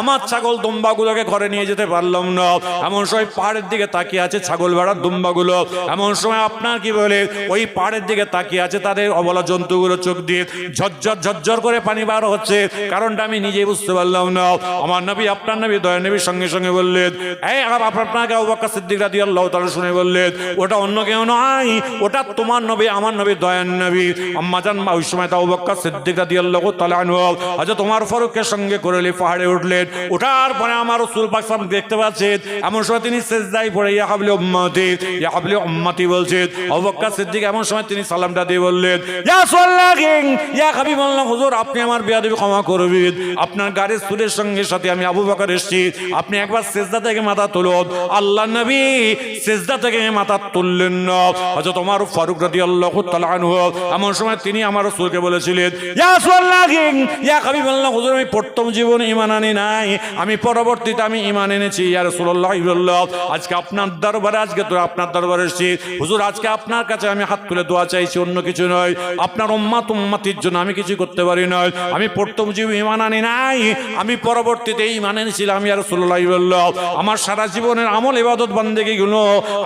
আমার ছাগল দুম্বাগুলোকে ঘরে নিয়ে যেতে পারলাম না। এমন সময় পাহাড়ের দিকে তাকিয়ে আছে ছাগল ভেড়ার দুম্বাগুলো, এমন সময় আপনার কি বলে ওই পাহাড়ের দিকে তাকিয়ে আছে তাদের অবলা জন্তুগুলো চোখ দিয়ে ঝরঝর ঝরঝর করে পানি বার হচ্ছে, কারণটা আমি নিজেই বুঝতে পারলাম না। আমার নবী আপনার নবী দয়ার নবীর সঙ্গে সঙ্গে বললেন এই আপনাকে আবু বকর সিদ্দিক রাদিয়াল্লাহু তাআলা শুনে বললেন ওটা অন্য কেউ নয়, ওটা তোমার নবী আমার নবী দয়ার নবী। আম্মা জান মা ওই সময় আবু বকর সিদ্দিক রাদিয়াল্লাহু তাআলা আনহু হযরত ওমর ফারুকের সঙ্গে করে পাহাড়ে উঠলেন। ওঠার পরে আমার রাসূল পাক সাল্লাল্লাহু দেখতে পাচ্ছেন এমন সময় তিনি সিজদায় পড়ে ইয়া হাবলি উম্মতি, ইয়া হাবলি উম্মতি বলছেন। আবু বকর সিদ্দিক এমন সময় তিনি সালামটা দিয়ে বললেন ইয়া সাল্লাল্লাহু ইয়া হাবিবাল্লাহ হুজুর আপনি আমার বেয়াদবি ক্ষমা করবেন, আপনার গাড়ির সুরের সঙ্গে সাথে আমি আবু বকর এসেছি, আপনি একবার সিজদা থেকে মাথা তুলুন। আল্লাহ নবী সিজদা থেকে মাথা তুললেন না। হযরত ওমর ফারুক রাদিয়াল্লাহু তাআলা আনহু এমন সময় তিনি আমার রাসূলকে বলেছিলেন ইয়া সাল্লাল্লাহু ইয়া হাবিবাল্লাহ হুজুর আমি প্রথম জীবনে ঈমান আনি নাই, আমি পরবর্তীতে আমি ঈমান এনেছি ইয়া রাসূলুল্লাহ। আজকে আপনার দরবারে আজকে তো আপনার দরবারে এসেছি হুজুর, আজকে আপনার কাছে আমি হাত তুলে দোয়া চাইছি, অন্য কিছু নয়, আপনার উম্মত উম্মতির জন্য আমি কিছু করতে পারি না। আমি প্রথম জীবন ঈমান আনি নাই, আমি পরবর্তীতে ঈমান এনেছিলাম ইয়া রাসূলুল্লাহ। আমার সারা জীবনের আমল ইবাদত বান্দেগিগুলো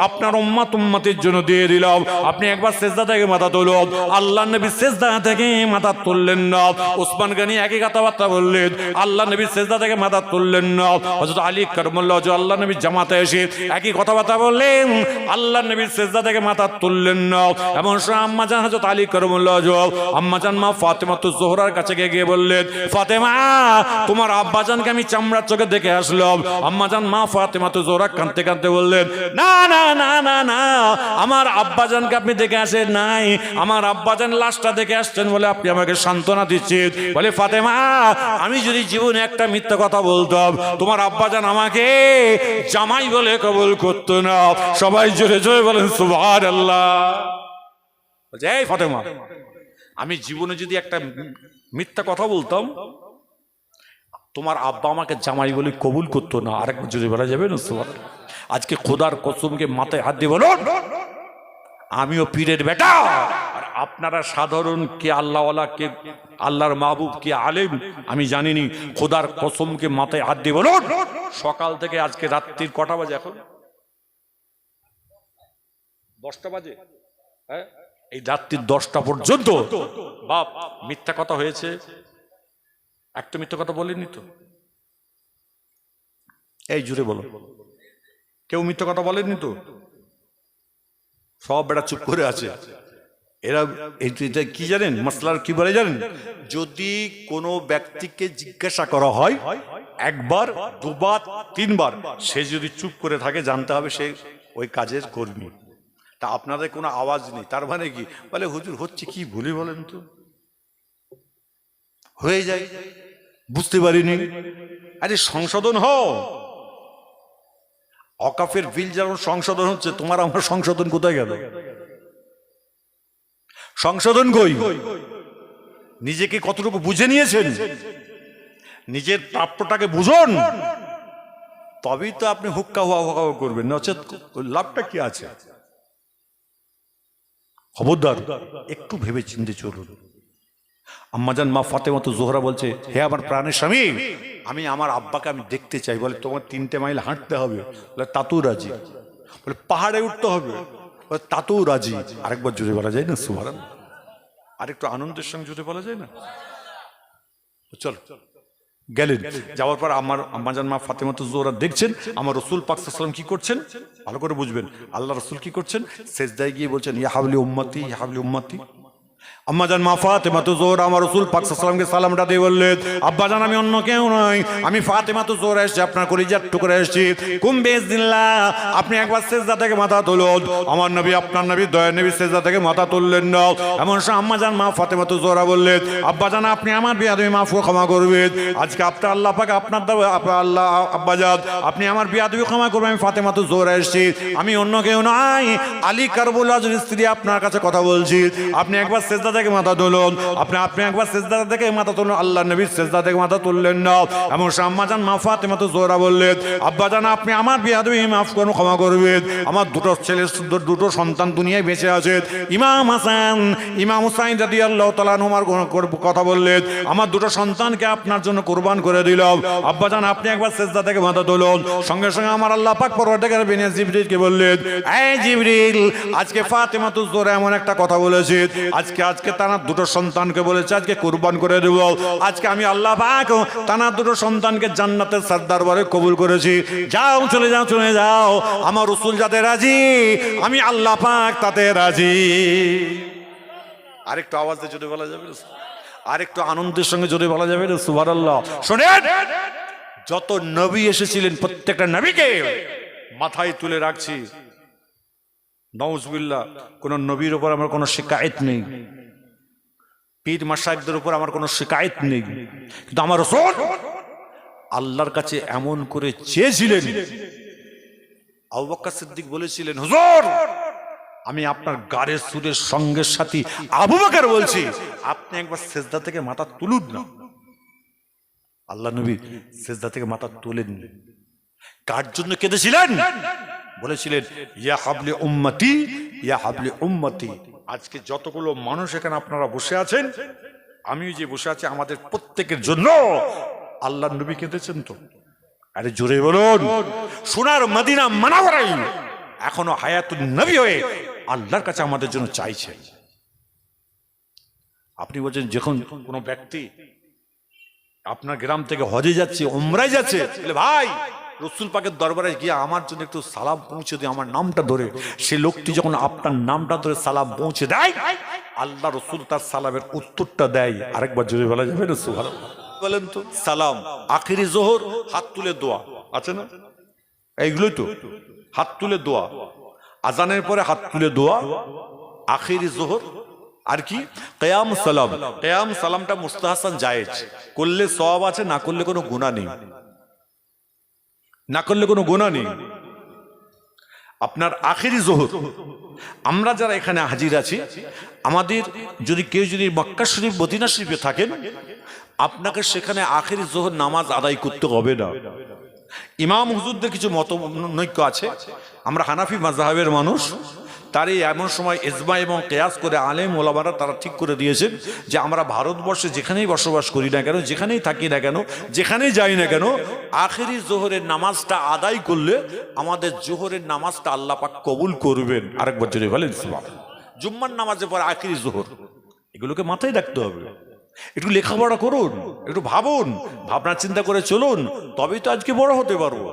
আপনার উম্মত উম্মতির জন্য দিয়ে দিলাম, আপনি একবার সিজদা থেকে মাথা তুলুন। আল্লাহ নবী সিজদা থেকে মাথা তুললেন না। ওসমান গনি একই কথাবার্তা বললেন, আল্লাহ নবী সিজদা থেকে মাথা তুললেন না। হযরত আলী কাররামাল্লাহু ওয়াজহু আল্লাহ নবী জামাতে এসে একই কথাবার্তা বললেন, আল্লাহ নবী সিজদা থেকে মাথা তুললেন না। এমন সময় আম্মা জান হযরত আলী কাররামাল্লাহু ওয়াজহু আম্মা জান মা ফাতেমা তো জোহরার কাছে গিয়ে বললেন ফাতেমা তোমার আব্বা জানকে আমি চামড়ার চোখে দেখে আসলাম। আম্মা জান মা ফাতেমা তো জোহরা কাঁদতে কাঁদতে বললেন না না না না না আমার আব্বাজানকে আপনি দেখে আসেন নাই, আমার আব্বাজান লাশটা দেখে আসছেন বলে আপনি আমাকে সান্ত্বনা দিচ্ছেন। বলে ফাতেমা, আমি যদি জীবনে একটা মিথ্যা কথা বলতাম তোমার আব্বাজান আমাকে জামাই বলে কবুল করতো না। সবাই জোরে জোরে বলেন সুবহানাল্লাহ। বলছে এই ফাতেমা, আমি জীবনে যদি একটা মিথ্যা কথা বলতাম তোমার আব্বা আমাকে জামাই বলে কবুল করতো না। আরেকবার যদি বলা যাবে না সুবহানাল্লাহ। আজকে খোদার কসমকে মাথায় হাত দিয়ে বলুন, আমিও পীরের বেটা, আর আপনারা সাধারণ কে আল্লাহওয়ালা কে আল্লাহর মাহবুব কে আলেম আমি জানিনি। খোদার কসমকে মাথায় হাত দিয়ে বলুন, সকাল থেকে আজকে রাত্রির কটা বাজে? এখন 10টা বাজে। হ্যাঁ, এই রাত্রির 10টা পর্যন্ত বাপ মিথ্যা কথা হয়েছে? একটা মিথ্যা কথা বলেনি তো? এই জুড়ে বলো, কেউ মিথ্যা কথা বলেনি তো? সব বেটা চুপ করে আছে। এরা এটা কি জানেন, মাসলার কি বলে জানেন? যদি কোনো ব্যক্তিকে জিজ্ঞাসা করা হয় একবার, দুবার, তিনবার, সে যদি চুপ করে থাকে জানতে হবে সে ওই কাজের কর্মী। তা আপনাদের কোনো আওয়াজ নেই, তার মানে কি? বলে হুজুর হচ্ছে কি ভুলি বলেন তো, হয়ে যায়, বুঝতে পারিনি। আরে সংশোধন হও। অকাফের বিল যেমন সংশোধন হচ্ছে, তোমার আমার সংশোধন কোথায় গেল? সংশোধন কই? নিজেকে কতটুকু বুঝে নিয়েছেন? নিজের প্রাপ্যটাকে বুঝুন, তবেই তো আপনি হুক্কা হুয়া হুক্কা করবেন, নচেত লাভটা কি আছে? খবরদার, একটু ভেবে চিন্তে চলুন। আম্মাজান মা ফাতেমা তো জোহরা বলছে, হে আমার প্রাণের স্বামী, আমি আমার আব্বাকে আমি দেখতে চাই। বলে তোমার 3টে মাইল হাঁটতে হবে। বলে তাতেও রাজি। বলে পাহাড়ে উঠতে হবে। বলে তাতেও রাজি। আরেকবার জুড়ে বলা যায় না সুবহানাল্লাহ? আরেকটু আনন্দের সঙ্গে জুড়ে বলা যায় না? চল গেলেন। যাওয়ার পর আমার আম্মাজান মা ফাতেমা তো জোহরা দেখছেন আমার রাসূল পাক সাল্লাল্লাহু আলাইহি ওয়াসাল্লাম কি করছেন, ভালো করে বুঝবেন। আল্লাহ রাসূল কি করছেন? সেজদায় গিয়ে বলছেন, ইয়া হাবলি উম্মতি, ইয়া হাবলি উম্মতি। আম্মাজান মা ফাতেমা তো জোহরা আমার রাসূল পাক সাল্লাল্লাহু আলাইহি ওয়াসাল্লামকে সালামটা দিয়ে বললেন, আব্বাজান আমি অন্য কেউ নই, আমি ফাতেমা তো জোহরা এসেছি, আপনার কলিজার টুকরা এসেছি। কুম বিইজনিল্লাহ, আপনি একবার সিজদা থেকে মাথা তুলুন। আমার নবী, আপনার নবী, দয়ার নবী সিজদা থেকে মাথা তুললেন না। এমন সময় আম্মাজান মা ফাতেমা তো জোহরা বললেন, আব্বাজান আপনি আমার বিয়াদবি মাফ ক্ষমা করবেন। আজকে আপনার আল্লাহ পাক আপনার আল্লাহ আব্বাজান আপনি আমার বিয়াদবি ক্ষমা করবেন। আমি ফাতেমা তো জোহরা এসেছি, আমি অন্য কেউ নই, আলী কারবুলার স্ত্রী আপনার কাছে কথা বলছি। আপনি একবার সিজদা থেকে মাথা তুলুন। আপনি একবার সিজদা থেকে মাথা তুলুন। আল্লাহ নবী সিজদা থেকে মাথা তুললেন না। এমন আম্মাজান মা ফাতেমা তো জোহরা বললেন, আব্বাজান আপনি আমার বিয়াদবি মাফ করুন, ক্ষমা করবেন। আমার দুটো ছেলে, দুটো সন্তান দুনিয়ায় বেঁচে আছে, ইমাম হাসান, ইমাম হুসাইন রাদিয়াল্লাহু তাআলা আনহুমার কথা বললেন, আমার দুটো সন্তানকে আপনার জন্য কুরবান করে দিলাম। আব্বাজান আপনি একবার সিজদা থেকে মাথা তুলুন। সঙ্গে সঙ্গে আমার আল্লাহ পাক পরওয়ারদিগার বিনে জিবরিলকে বললেন, এই জিবরিল, আজকে ফাতেমা তো জোহরা এমন একটা কথা বলেছে, আজকে তার দুটো সন্তানকে বলেছে আজকে কুরবান করে দেব। আজকে আমি আল্লাহ পাক তার দুটো সন্তানকে জান্নাতের সরদার বলে কবুল করেছি। যাও, চলে যাও, চলে যাও। আমার রাসূল যাতে রাজি, আমি আল্লাহ পাক তাতে রাজি। আরেকটু আওয়াজ দিয়ে যদি বলা যাবে, আরেকটু আনন্দের সঙ্গে যদি বলা যাবে না সুবহানাল্লাহ। শুনেন, যত নবী এসেছিলেন প্রত্যেকটা নবীকে মাথায় তুলে রাখছি, নাউজুবিল্লাহ, কোন নবীর উপর আমার কোনো শিকায়েত নেই, পীর মাশায়েখদের উপর আমার কোনো শিকায়েত নেই। কিন্তু আমার রাসূল আল্লাহর কাছে এমন করে চেয়েছিলেন, আবু বকর সিদ্দিক বলেছিলেন, হুজুর আমি আপনার গাড়ির সুরের সঙ্গে সাথী আবু বকর বলছি, আপনি একবার সিজদা থেকে মাথা তুলুন না। আল্লাহ নবী সিজদা থেকে মাথা তুলেননি। কার জন্য কেঁদেছিলেন? বলেছিলেন, ইয়া হাবলি উম্মতি, ইয়া হাবলি উম্মতি। আজকে যতগুলো মানুষ এখানে আপনারা বসে আছেন, আমি যে বসে আছি, আমাদের প্রত্যেকের জন্য আল্লাহ নবী কেঁদেছেন তো? আরে জোরে বলুন। সোনার মদিনা মুনাওয়ারায় এখনো হায়াতুন নবী হয়ে আল্লাহর কাছে আমাদের জন্য চাইছে। আপনি বলছেন যখন কোনো ব্যক্তি আপনার গ্রাম থেকে হজে যাচ্ছে, উমরায় যাচ্ছে, ভাই রাসূল পাকের দরবারে গিয়ে আমার জন্য একটু সালাম পৌঁছে দিয়ে আমার নামটা ধরে, সে লোকটি যখন আপনার নামটা ধরে সালাম পৌঁছে দেয়, আল্লাহ রাসূল তার সালামের উত্তরটা দেয়। আরেকবার জোরে বলা যাবে না সুবহানাল্লাহ? বলেন তো, সালাম, আখিরি জোহর, হাত তুলে দোয়া আছে না, এইগুলোই তো হাত তুলে দোয়া। আজানের পরে হাত তুলে দোয়া, আখিরি জোহর, আর কি কিয়াম সালাম। কিয়াম সালামটা মুস্তাহাসান জায়েজ, করলে সওয়াব আছে, না করলে কোনো গুনাহ নেই, না করলে কোনো গুনাহ নেই। আপনার আখিরি জোহর, আমরা যারা এখানে হাজির আছি, আমাদের যদি কেউ যদি মক্কা শরীফ মদিনা শরীফে থাকেন, আপনাকে সেখানে আখিরি জোহর নামাজ আদায় করতে হবে না। ইমাম হুজুরদের কিছু মতনৈক্য আছে। আমরা হানাফি মাযহাবের মানুষ, তারই এমন সময় ইজমা এবং কিয়াস করে আলেম ওলামারা তারা ঠিক করে দিয়েছেন যে আমরা ভারতবর্ষে যেখানেই বসবাস করি না কেন, যেখানেই থাকি না কেন, যেখানেই যাই না কেন, আখিরি জোহরের নামাজটা আদায় করলে আমাদের জোহরের নামাজটা আল্লাহ পাক কবুল করবেন। আরেকবার জোরে বলেন সুবহানাল্লাহ। জুম্মার নামাজের পর আখিরি জোহর, এগুলোকে মাথায় রাখতে হবে। একটু লেখাপড়া করুন, একটু ভাবুন, ভাবনা চিন্তা করে চলুন, তবেই তো আজকে বড় হতে পারবো।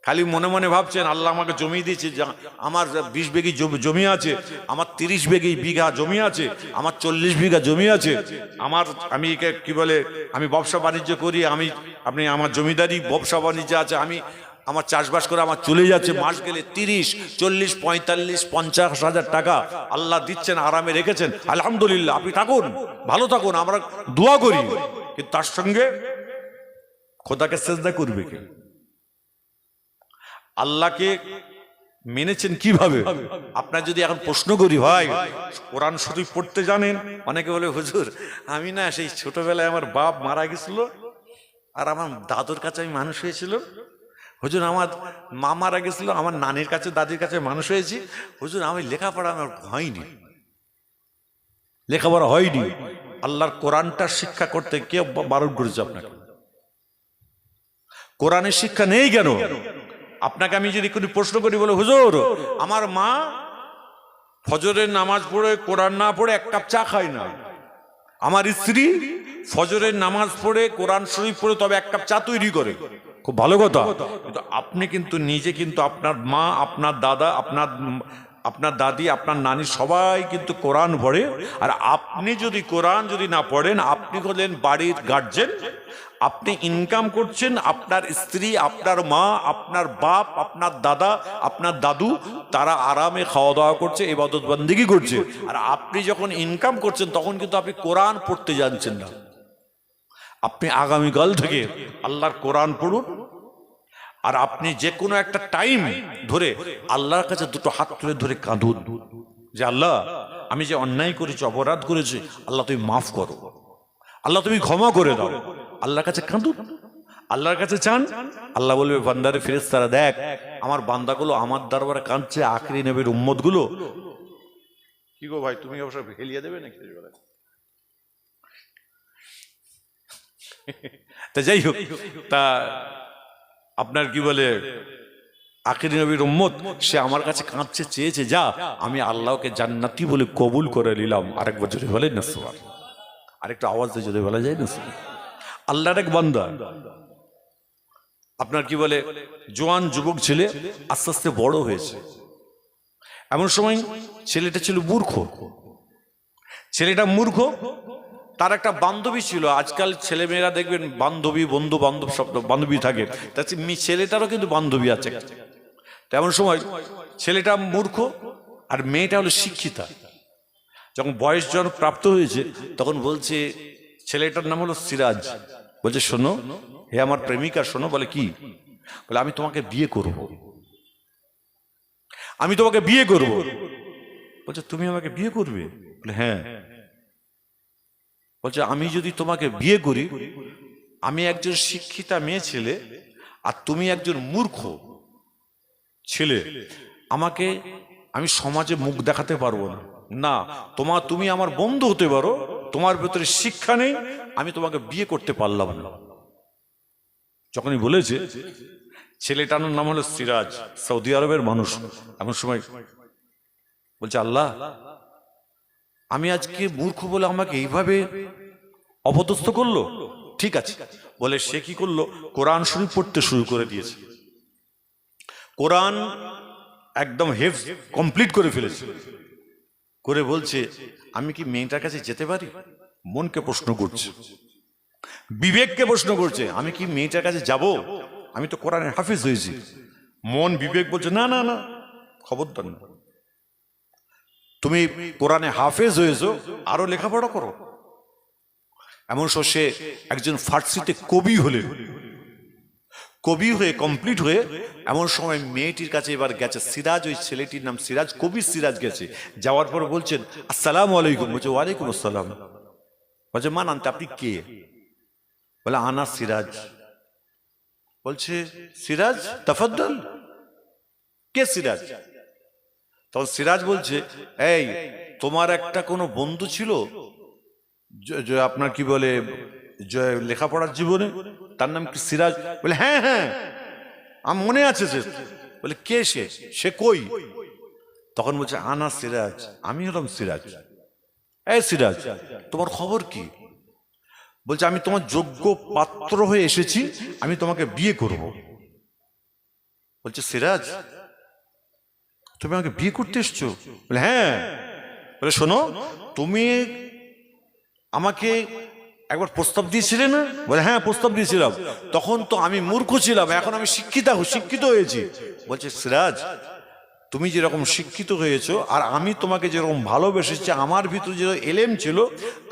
খালি মনে মনে ভাবছেন আল্লাহ আমাকে জমি দিয়েছে, আমার 20 বিঘি জমি আছে, আমার 30 বিঘা জমি আছে, আমার 40 বিঘা জমি আছে, আমি কি বলে আমি ব্যবসা বাণিজ্য করি, আপনি আমার জমিদারি ব্যবসা বাণিজ্য আছে, আমার চাষবাস করে আমার চলে যাচ্ছে, মাস গেলে 30, 40, 45, 50 হাজার টাকা আল্লাহ দিচ্ছেন, আরামে রেখেছেন, আলহামদুলিল্লাহ, আপনি থাকুন, ভালো থাকুন, আমরা দোয়া করি। কিন্তু তার সঙ্গে খোদাকে সেজদা করবে কে? আল্লাহকে মেনেছেন কিভাবে? আপনার যদি এখন প্রশ্ন করি, ভাই কোরআন শরীফ পড়তে জানেন? অনেকে বলে হুজুর আমি না সেই ছোটবেলায় আমার বাপ মারা গেছিল আর আমার দাদুর কাছে আমি মানুষ হয়েছিল, হুজুর আমার মা মারা গেছিল, আমার নানির কাছে দাদির কাছে মানুষ হয়েছি, হুজুর আমি লেখাপড়া আমার হয়নি, লেখাপড়া হয়নি। আল্লাহর কোরআনটা শিক্ষা করতে কে বারণ করেছে আপনাকে? কোরআনের শিক্ষা নেই কেন? আপনাকে আমি যদি কোনো প্রশ্ন করি, বলে হুজুর আমার মা ফজরের নামাজ পড়ে কোরআন না পড়ে 1 কাপ চা খায় না, আমার স্ত্রী ফজরের নামাজ পড়ে কোরআন শরীফ পড়ে তবে 1 কাপ চা তৈরি করে, খুব ভালো কথা। কিন্তু আপনি কিন্তু নিজে কিন্তু আপনার মা, আপনার দাদা, আপনার দাদি, আপনার নানি সবাই কিন্তু কোরআন পড়ে, আর আপনি যদি কোরআন যদি না পড়েন, আপনি হলেন বাড়ির গার্জেন, আপনি ইনকাম করছেন, আপনার স্ত্রী, আপনার মা, আপনার বাপ, আপনার দাদা, আপনার দাদু তারা আরামে খাওয়া দাওয়া করছে, ইবাদত বন্দেগী করছে, আর আপনি যখন ইনকাম করছেন তখন কিন্তু আপনি কোরআন পড়তে জানছেন না। আপনি আগামীকাল থেকে আল্লাহর কোরআন পড়ুন, আর আপনি যে কোনো একটা টাইম ধরে আল্লাহর কাছে 2 হাত তুলে ধরে কাঁদুন যে আল্লাহ আমি যে অন্যায় করেছি, অপরাধ করেছি, আল্লাহ তুমি মাফ করো, আল্লাহ তুমি ক্ষমা করে দাও। আল্লাহর কাছে কাঁদুন, আল্লাহর কাছে চান। আল্লাহ বলবে বান্দারে ফেরেশতারা, দেখ আমার বান্দাগুলো আমার দরবারে কাঁদছে, আখরি নবীর উম্মত গুলো। কি গো ভাই, তুমি অবশ্য হেলিয়ে দেবে নাকি? তা যাই হোক, তা আপনার কি বলে আখেরি নবীর উম্মত, সে আমার কাছে কাঁদছে, চেয়েছে, যা আমি আল্লাহকে জান্নাতি বলে কবুল করে নিলাম। আরেক বছর বলেন না সুবহান, আরেকটা আওয়াজ দিয়ে যদি বলা যায় না, আল্লাহর এক বান্দা আপনার কি বলে জোয়ান যুবক ছেলে আস্তে আস্তে বড় হয়েছে। এমন সময় ছেলেটা ছিল মূর্খ, ছেলেটা মূর্খ, তার একটা বান্ধবী ছিল। আজকাল ছেলেমেয়েরা দেখবেন বান্ধবী, বন্ধু বান্ধব শব্দ বান্ধবী থাকে, তার ছেলেটারও কিন্তু বান্ধবী আছে। তেমন সময় ছেলেটা মূর্খ আর মেয়েটা হলো শিক্ষিতা। যখন বয়স যখন প্রাপ্ত হয়েছে তখন বলছে, ছেলেটার নাম হলো সিরাজ, বলছে শোনো হে আমার প্রেমিকা শোনো। বলে কি? বলে আমি তোমাকে বিয়ে করব, আমি তোমাকে বিয়ে করব। বলছে তুমি আমাকে বিয়ে করবে? বলে হ্যাঁ। বলছে আমি যদি তোমাকে বিয়ে করি, আমি একজন শিক্ষিতা মেয়ে ছেলে আর তুমি একজন মূর্খ ছেলে, আমি সমাজে মুখ দেখাতে পারবো না। না, তুমি আমার বন্ধু হতে পারো, তোমার ভেতরে শিক্ষা নেই, আমি তোমাকে বিয়ে করতে পারলাম না। যখনই বলেছে, ছেলেটার নাম হলো সিরাজ, সৌদি আরবের মানুষ। এমন সময় বলছে আল্লাহ আমি আজকে মূর্খ বলে আমাকে এইভাবে অপদস্থ করলো, ঠিক আছে। বলে সে কি করলো, কোরআন শরীফ পড়তে শুরু করে দিয়েছে। কোরআন একদম হেফজ কমপ্লিট করে ফেলেছে। করে বলছে আমি কি মেয়েটার কাছে যেতে পারি? মনকে প্রশ্ন করছে, বিবেককে প্রশ্ন করছে, আমি কি মেয়েটার কাছে যাব? আমি তো কোরআনের হাফিজ হয়েছি। মন বিবেক বলছে না না না, খবরদার না। তুমি কোরআনে হাফেজ হয়েছো, আরো লেখাপড়া করো। এমন সে একজন ফার্সিতে কবি হলেন, কবি হয়ে কমপ্লিট হয়ে এমন সময় মেয়েটির কাছে এবার গেছে সিরাজ, ওই ছেলেটির নাম সিরাজ, কবি সিরাজ গেছে। যাওয়ার পর বলছেন আসসালামু আলাইকুম। বলছে ওয়ালাইকুম আসসালাম। বলছে মান আনতে, আপনি কে? বলে আনা সিরাজ। বলছে সিরাজ তাফাদ্দাল। কে সিরাজ? তখন সিরাজ বলছে এই তোমার একটা কোনো বন্ধু ছিল আপনার কি বলে লেখাপড়ার জীবনে, তার নাম কি সিরাজ? বলে হ্যাঁ হ্যাঁ আমার মনে আছে। সে বলে কে সে? সে কই? তখন বলছে আনা সিরাজ, আমি হলাম সিরাজ। এই সিরাজ তোমার খবর কি? বলছে আমি তোমার যোগ্য পাত্র হয়ে এসেছি, আমি তোমাকে বিয়ে করব। বলছে সিরাজ তুমি আমাকে বিয়ে করতে এসছো? বলে হ্যাঁ। বলে শোনো, তুমি আমাকে একবার প্রস্তাব দিয়েছিলে না? বলে হ্যাঁ প্রস্তাব দিয়েছিলাম। তখন তো আমি মূর্খ ছিলাম, এখন আমি শিক্ষিত হয়েছি। বলছে সিরাজ তুমি যেরকম শিক্ষিত হয়েছো আর আমি তোমাকে যেরকম ভালোবেসেছি, আমার ভিতরে যে এলেম ছিল,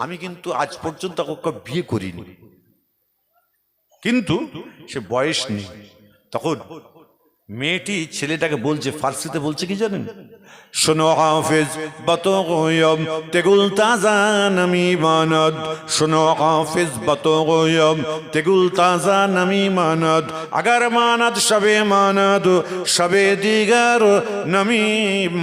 আমি কিন্তু আজ পর্যন্ত কাউকে বিয়ে করিনি। কিন্তু সে বয়স নেই। তখন মেয়েটি ছেলেটাকে বলছে, ফার্সিতে বলছে কি জানেন? শোনো হাফেজ বাতগয়ম তেগুল তাজান আমি মানদ। শোনো হাফেজ বাতগয়ম তেগুল তাজান আমি মানদ। আগার মানদ সবে মানদ, সবে দিগার নমি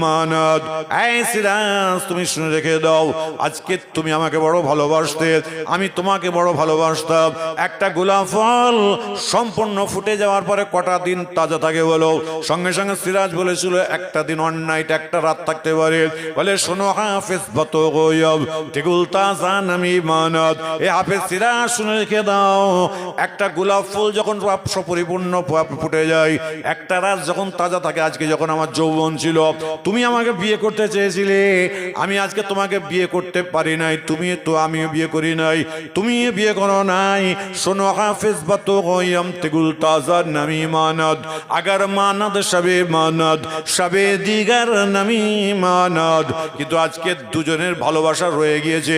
মানদ। এই সিরাজ তুমি শুনে রেখে দাও, আজকে তুমি আমাকে বড় ভালোবাসতে, আমি তোমাকে বড় ভালোবাসতাম। একটা গোলাপ ফল সম্পূর্ণ ফুটে যাওয়ার পরে কটা দিন তাজা থাকে বলো? সঙ্গে সঙ্গে সিরাজ বলেছিল একটা দিন অন নাইট, একটা রাত থাকতে পারে। বলে শোনো হাফেজ বাতগয়ম তেগুল তাজান আমি মানদ। এ হাফেজ সিরাজ শুনে রেখে দাও, একটা গোলাপ ফুল যখন পরিপূর্ণ ফুটে যায়, একটা রাত যখন তাজা থাকে, আজকে যখন আমার যৌবন ছিল, তুমি আমাকে বিয়ে করতে চেয়েছিলে, আমি আজকে তোমাকে বিয়ে করতে পারি নাই। তুমি তো আমিও বিয়ে করি নাই, তুমি বিয়ে করো নাই। শোনো হাফেজ বাতগয়ম তেগুল তাজান আমি মানদ। আগার মানদ সবে মানদ, সবে দিগার নামি মানদ। কিন্তু আজকে দুজনের ভালোবাসা রয়ে গিয়েছে।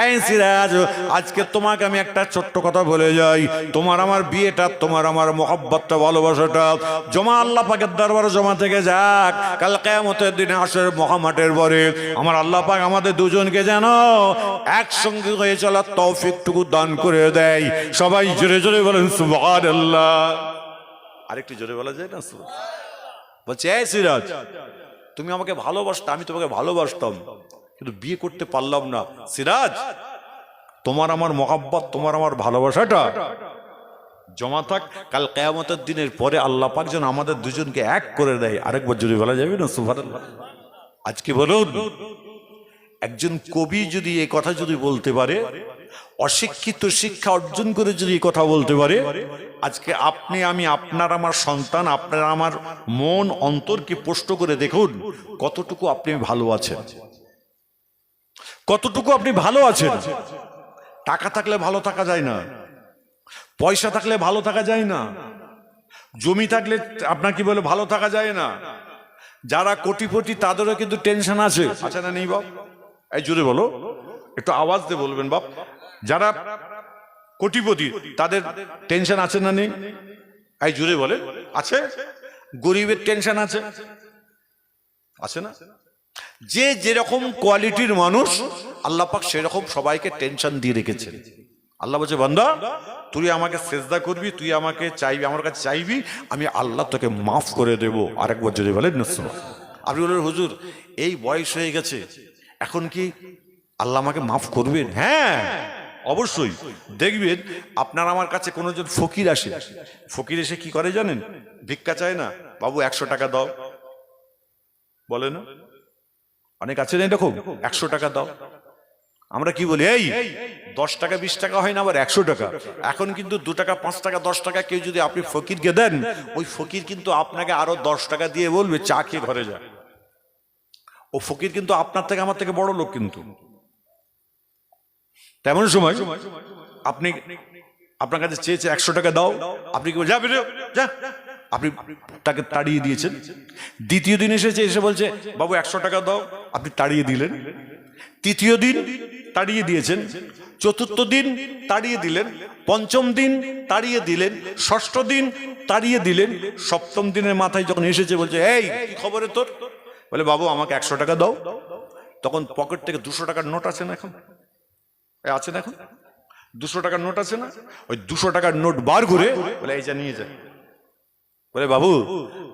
এই সিরাজ আজকে তোমাকে আমি একটা ছোট্ট কথা বলে যাই, তোমার আমার বিয়েটা, তোমার আমার মোহাব্বতটা, ভালোবাসাটা জমা আল্লাহ পাকের দরবারে জমা থেকে যাক। কাল কিয়ামতের দিনে হাসরের মহামাঠের পরে আমার আল্লাহ পাক আমাদের দুজনকে যেন একসঙ্গে হয়ে চলার তৌফিকটুকু দান করে দেয়। সবাই জোরে জোরে বলেন সুবহানাল্লাহ। আরেকটু জোরে বলা যায় না? বলছে এই সিরাজ তুমি আমাকে ভালোবাসতে, আমি তোমাকে ভালোবাসতাম, কিন্তু বিয়ে করতে পারলাম না। সিরাজ তোমার আমার মহাব্বত, তোমার আমার ভালোবাসাটা জমা থাক, কাল কিয়ামতের দিনের পরে আল্লাহ পাক যেন আমাদের দুজনকে এক করে দেয়। আরেকবার জোরে বলা যাবে না সুবহানাল্লাহ? আজকে বলুন, একজন কবি যদি এই কথা যদি বলতে পারে, অশিক্ষিত শিক্ষা অর্জন করে যদি এই কথা বলতে পারে, আজকে আপনি আমি, আপনার আমার সন্তান, আপনার আমার মন অন্তরকে প্রশ্ন করে দেখুন কতটুকু আপনি ভালো আছেন, কতটুকু আপনি ভালো আছেন। টাকা থাকলে ভালো থাকা যায় না, পয়সা থাকলে ভালো থাকা যায় না, জমি থাকলে আপনার কি বলে ভালো থাকা যায় না। যারা কোটিপতি তাদেরও কিন্তু টেনশন আছে, আচ্ছা না নেই বাপ? এই জোরে বলো, একটু আওয়াজ দিয়ে বলবেন বাপ। যারা কোটিপতি তাদের টেনশন আছে না নেই? এই জোরে বলে আছে। গরিবের টেনশন আছে, আছে না? যে যেরকম কোয়ালিটির মানুষ আল্লাহ পাক সেরকম সবাইকে টেনশন দিয়ে রেখেছেন। আল্লাহ বলছে বান্দা তুই আমাকে সেজদা করবি, তুই আমাকে চাইবি, আমার কাছে চাইবি, আমি আল্লাহ তোকে মাফ করে দেবো। আরেকবার জোরে বলেন না। আপনি বলেন হুজুর এই বয়স হয়ে গেছে, এখন কি আল্লাহ আমাকে মাফ করবেন? হ্যাঁ অবশ্যই। দেখবেন আপনার আমার কাছে কোনো জন ফকির আসে, ফকির এসে কি করে জানেন? ভিক্ষা চায় না, বাবু 100 টাকা দাও, বলে না? অনেক আছে না এরকম, 100 টাকা দাও। আমরা কি বলি, এই 10 টাকা 20 টাকা হয় না, আবার 100 টাকা। এখন কিন্তু 2 টাকা 5 টাকা 10 টাকা কেউ যদি আপনি ফকিরকে দেন, ওই ফকির কিন্তু আপনাকে আরো 10 টাকা দিয়ে বলবে চা খেয়ে ঘরে যা। ও ফকির কিন্তু আপনার থেকে আমার থেকে বড় লোক। কিন্তু তেমন সময় আপনি আপনার কাছে চেয়েছে 100 টাকা দাও, আপনি কি যা বেরো যা, আপনি তাকে তাড়িয়ে দিয়েছেন। দ্বিতীয় দিন এসেছে, এসে বলছে বাবু 100 টাকা দাও, আপনি তাড়িয়ে দিলেন। তৃতীয় দিন তাড়িয়ে দিয়েছেন, চতুর্থ দিন তাড়িয়ে দিলেন, পঞ্চম দিন তাড়িয়ে দিলেন, ষষ্ঠ দিন তাড়িয়ে দিলেন, সপ্তম দিনের মাথায় যখন এসেছে বলছে এই কি খবরে তোর, বলে বাবু আমাকে 100 টাকা দাও। তখন পকেট থেকে 200 টাকার নোট আছে না, এখন আছে না, এখন 200 টাকার নোট আছে না, ওই 200 টাকার নোট বার করে বলে এই যা নিয়ে যায়। বলে বাবু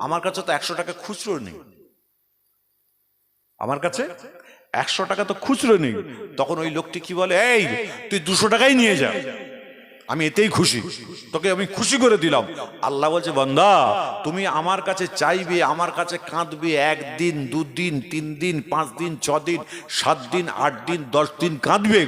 আমার কাছে তো 100 টাকা খুচরো নেই, আমার কাছে 100 টাকা তো খুচরো নেই। তখন ওই লোকটি কি বলে, এই তুই 200 টাকাই নিয়ে যা, আমি এতেই খুশি, তোকে আমি খুশি করে দিলাম। আল্লাহ বলছে বান্দা তুমি আমার কাছে চাইবে, আমার কাছে কাঁদবে, 1 দিন 2 দিন 3 দিন 5 দিন 6 দিন 7 দিন 8 দিন 10 দিন কাঁদবে।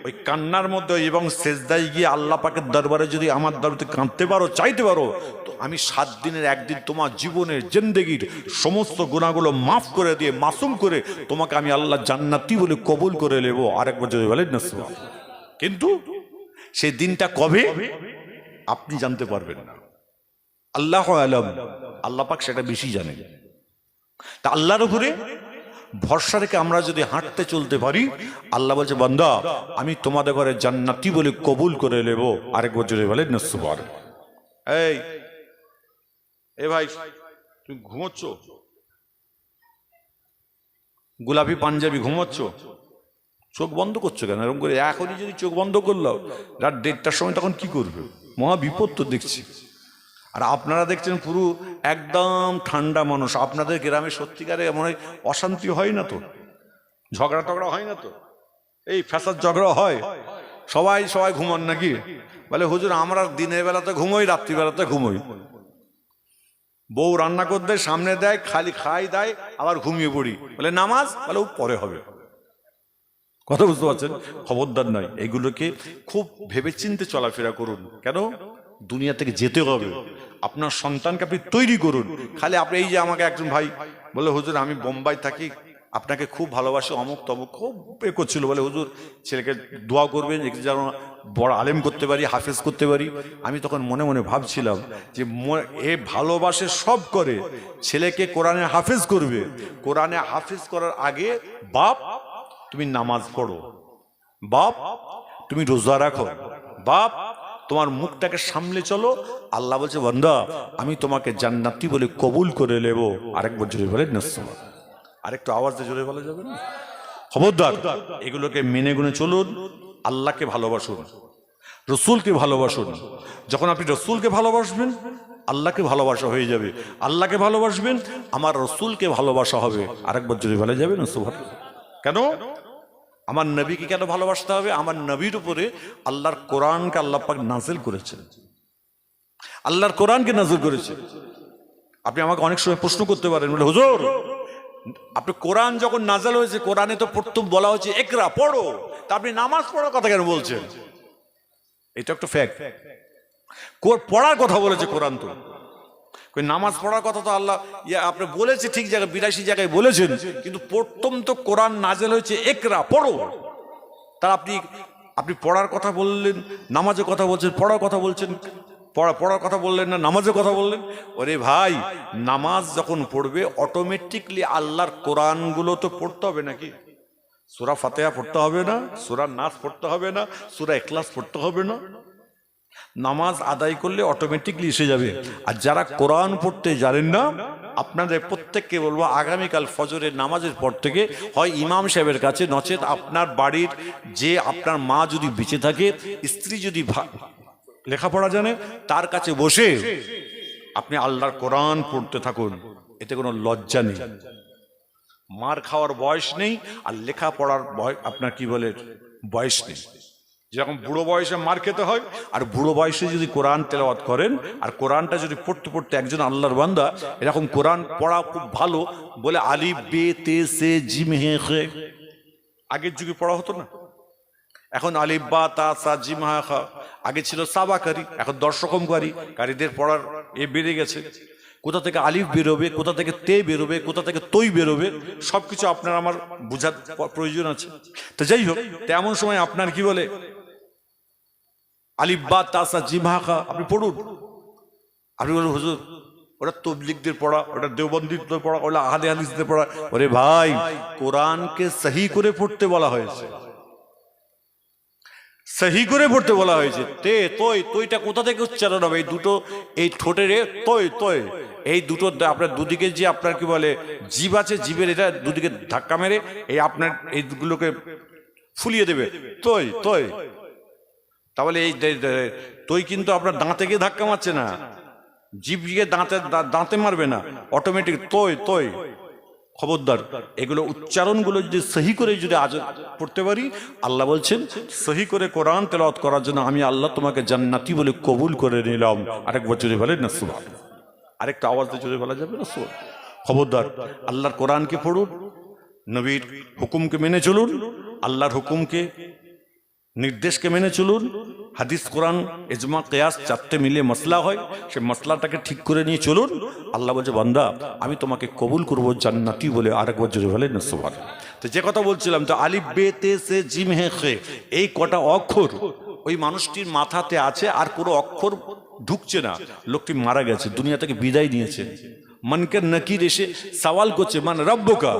ওই কান্নার মধ্যে এবং সেজদায় গিয়ে আল্লাহ পাকের দরবারে যদি আমার দরবারে কাঁদতে পারো, চাইতে পারো, তো আমি 7 দিনের 1 দিন তোমার জীবনের জিন্দেগির সমস্ত গুনাহগুলো মাফ করে দিয়ে মাসুম করে তোমাকে আমি আল্লাহ জান্নাতি বলে কবুল করে নেব। আরেকবার যদি বলেন না সুবহানাল্লাহ। কিন্তু সেই দিনটা কবে আপনি জানতে পারবেন না, আল্লাহ আলম, আল্লাহ পাক সেটা বেশি জানেন। তা আল্লাহর উপরে ভরসা রেখে আমরা যদি হাঁটতে চলতে পারি, আল্লাহ বলছে বান্দা আমি তোমাদের ঘরে জান্নাতি বলে কবুল করে নেব। আরেকবার জোরে বলেন না সুবহানাল্লাহ। এই ভাই তুমি ঘুমোচ্ছ, গোলাপি পাঞ্জাবি ঘুমোচ্ছ, চোখ বন্ধ করছো কেন এরকম করে? এখনই যদি চোখ বন্ধ করলো রাত 1:30টার সময়, তখন কি করবে? মহা বিপদ তো দেখছি। আর আপনারা দেখছেন পুরো একদম ঠান্ডা মানুষ। আপনাদের গ্রামে সত্যিকারে মনে হয় অশান্তি হয় না তো, ঝগড়া টগড়া হয় না তো, এই ফ্যাসাদ ঝগড়া হয়? সবাই সবাই ঘুমান নাকি? বলে হুজুর আমরা দিনের বেলাতে ঘুমোই, রাত্রিবেলাতে ঘুমোই। বউ রান্না করে দেয়, সামনে দেয়, খালি খাই দেয়, আবার ঘুমিয়ে পড়ি। বলে নামাজ, বলে ও পরে হবে। কথা বুঝতে পারছেন? খবরদার নয়, এগুলোকে খুব ভেবেচিন্তে চলাফেরা করুন। কেন? দুনিয়া থেকে যেতে হবে, আপনার সন্তানকে আপনি তৈরি করুন। খালি আপনি এই যে আমাকে একজন ভাই বলে হুজুর আমি বোম্বাই থাকি, আপনাকে খুব ভালোবাসি, অমুক তমুক খুব এ করছিল, বলে হুজুর ছেলেকে দোয়া করবেন যেন বড় আলেম করতে পারি, হাফেজ করতে পারি। আমি তখন মনে মনে ভাবছিলাম যে এ ভালোবাসে সব করে, ছেলেকে কোরআনে হাফেজ করবে। কোরআনে হাফেজ করার আগে বাপ তুমি নামাজ পড়ো, বাপ তুমি রোজা রাখো, বাপ তোমার মুখটাকে সামলে চলো। আল্লাহ বলছে বান্দা আমি তোমাকে জান্নাতি বলে কবুল করে নেব। আরেকবার জোরে বলেন না সুবহানাল্লাহ। আরেকটু আওয়াজ দিয়ে জোরে বলা যাবে না? খবরদার, এগুলোকে মেনে গুনে চলুন। আল্লাহকে ভালোবাসুন, রসুলকে ভালোবাসুন। যখন আপনি রসুলকে ভালোবাসবেন, আল্লাহকে ভালোবাসা হয়ে যাবে। আল্লাহকে ভালোবাসবেন, আমার রসুলকে ভালোবাসা হবে। আরেকবার জোরে বলা যাবে না সুবহানাল্লাহ। কেন? আমার নবীকে কেন ভালোবাসতে হবে? আমার নবীর উপরে আল্লাহর কোরআনকে আল্লাহ পাক নাজিল করেছেন, আল্লাহর কোরআনকে নাজিল করেছে। আপনি আমাকে অনেক সময় প্রশ্ন করতে পারেন, বলে হুজুর আপনি কোরআন যখন নাজিল হয়েছে, কোরআনে তো প্রথম বলা হয়েছে ইকরা, পড়ো, তা আপনি নামাজ পড়ার কথা কেন বলছেন? এটা একটা ফ্যাক্ট। পড়ার কথা বলেছে কোরআন, তো নামাজ পড়ার কথা তো আল্লাহ আপনি বলেছে ঠিক জায়গায়, 82 জায়গায় বলেছেন, কিন্তু প্রথম তো কোরআন নাজিল হয়েছে ইকরা, পড়ো। তার আপনি পড়ার কথা বললেন, নামাজের কথা বলছেন, পড়ার কথা বলছেন, পড়ার কথা বললেন না, নামাজের কথা বললেন। ওরে ভাই, নামাজ যখন পড়বে অটোমেটিকলি আল্লাহর কোরআনগুলো তো পড়তে হবে নাকি? সূরা ফাতিহা পড়তে হবে না? সূরা নাস পড়তে হবে না? সূরা ইখলাস পড়তে হবে না? নামাজ আদায় করলে অটোমেটিকলি এসে যাবে। আর যারা কোরআন পড়তে জানেন না, আপনাদের প্রত্যেককে বলবো আগামীকাল ফজরের নামাজের পর থেকে হয় ইমাম সাহেবের কাছে, নচেত আপনার বাড়ির যে আপনার মা যদি বেঁচে থাকে, স্ত্রী যদি লেখাপড়া জানে, তার কাছে বসে আপনি আল্লাহর কোরআন পড়তে থাকুন। এতে কোনো লজ্জা নেই, মার খাওয়ার বয়স নেই, আর লেখাপড়ার আপনার কি বলে বয়স নেই। যেরকম বুড়ো বয়সে মার খেতে হয়, আর বুড়ো বয়সে যদি কোরআন তেলাওয়াত করেন, আর কোরআনটা যদি পড়তে পড়তে একজন আল্লাহর বান্দা এরকম কোরআন পড়া খুব ভালো, বলে আলিফ বে তে সে জিম হে খে, আগের যুগে পড়া হতো না, এখন আলিফ বা তা সা জিম হা খা। আগে ছিল সাবাকারী, এখন 10 রকম কারীদের পড়ার বেড়ে গেছে। কোথা থেকে আলিফ বেরোবে, কোথা থেকে তে বেরোবে, কোথা থেকে তৈ বেরোবে, সবকিছু আপনার আমার বোঝার প্রয়োজন আছে। তো যাই হোক, তেমন সময় আপনার কি বলে আলিফ বা তা সা জিম হা খা আপনি পড়ুন। আপনি বলুন হুজুর ওটা তবলিগদের পড়া, ওটা দেওবন্দিদের পড়া, ওটা আহলে হাদিসদের পড়া। ওরে ভাই, কোরআনকে সহি করে পড়তে বলা হয়েছে, সহি করে পড়তে বলা হয়েছে। তে তই, তইটা কোথা থেকে উচ্চারণ হবে? এই দুটো, এই ঠোঁটের তই তই, এই দুটো আপনার দুদিকে যে আপনার কি বলে জিভ আছে, জিভের এটা দুদিকে ধাক্কা মেরে এই আপনার এইগুলোকে ফুলিয়ে দেবে, তই তই। তাহলে এই তই কিন্তু আপনার দাঁতে গিয়ে ধাক্কা মারছে না, জিভ গিয়ে দাঁতে মারবে না, অটোমেটিক তই তই। খবরদার, এগুলো উচ্চারণগুলো যদি সহি করে যদি আজ পড়তে পারি, আল্লাহ বলছেন সহি করে কোরআন তেলাওয়াত করার জন্য আমি আল্লাহ তোমাকে জান্নাতি বলে কবুল করে নিলাম। আরেক বছরে বলে না সুবহান, আরেকটা আওয়াজ দিয়ে জোরে বলা যাবে না সুবহান। খবরদার, আল্লাহর কোরআনকে পড়ুন, নবীর হুকুমকে মেনে চলুন, আল্লাহর হুকুমকে নির্দেশকে মেনে চলুন। হাদিস, কোরআন, ইজমা, কিয়াস চারটে মিলে মসলা হয়, সে মসলাটাকে ঠিক করে নিয়ে চলুন। আল্লাহ বলছে বান্দা আমি তোমাকে কবুল করবো জান্নাতি বলে। আরেকবার জোরে বলে না সুবহান। তো যে কথা বলছিলাম, তো আলিফ বে তে সে জিম হে খে, এই কটা অক্ষর ওই মানুষটির মাথাতে আছে, আর কোনো অক্ষর ঢুকছে না। লোকটি মারা গেছে, দুনিয়া থেকে বিদায় নিয়েছে। মনকে নকির এসে সওয়াল করছে, মান রব্বুকা,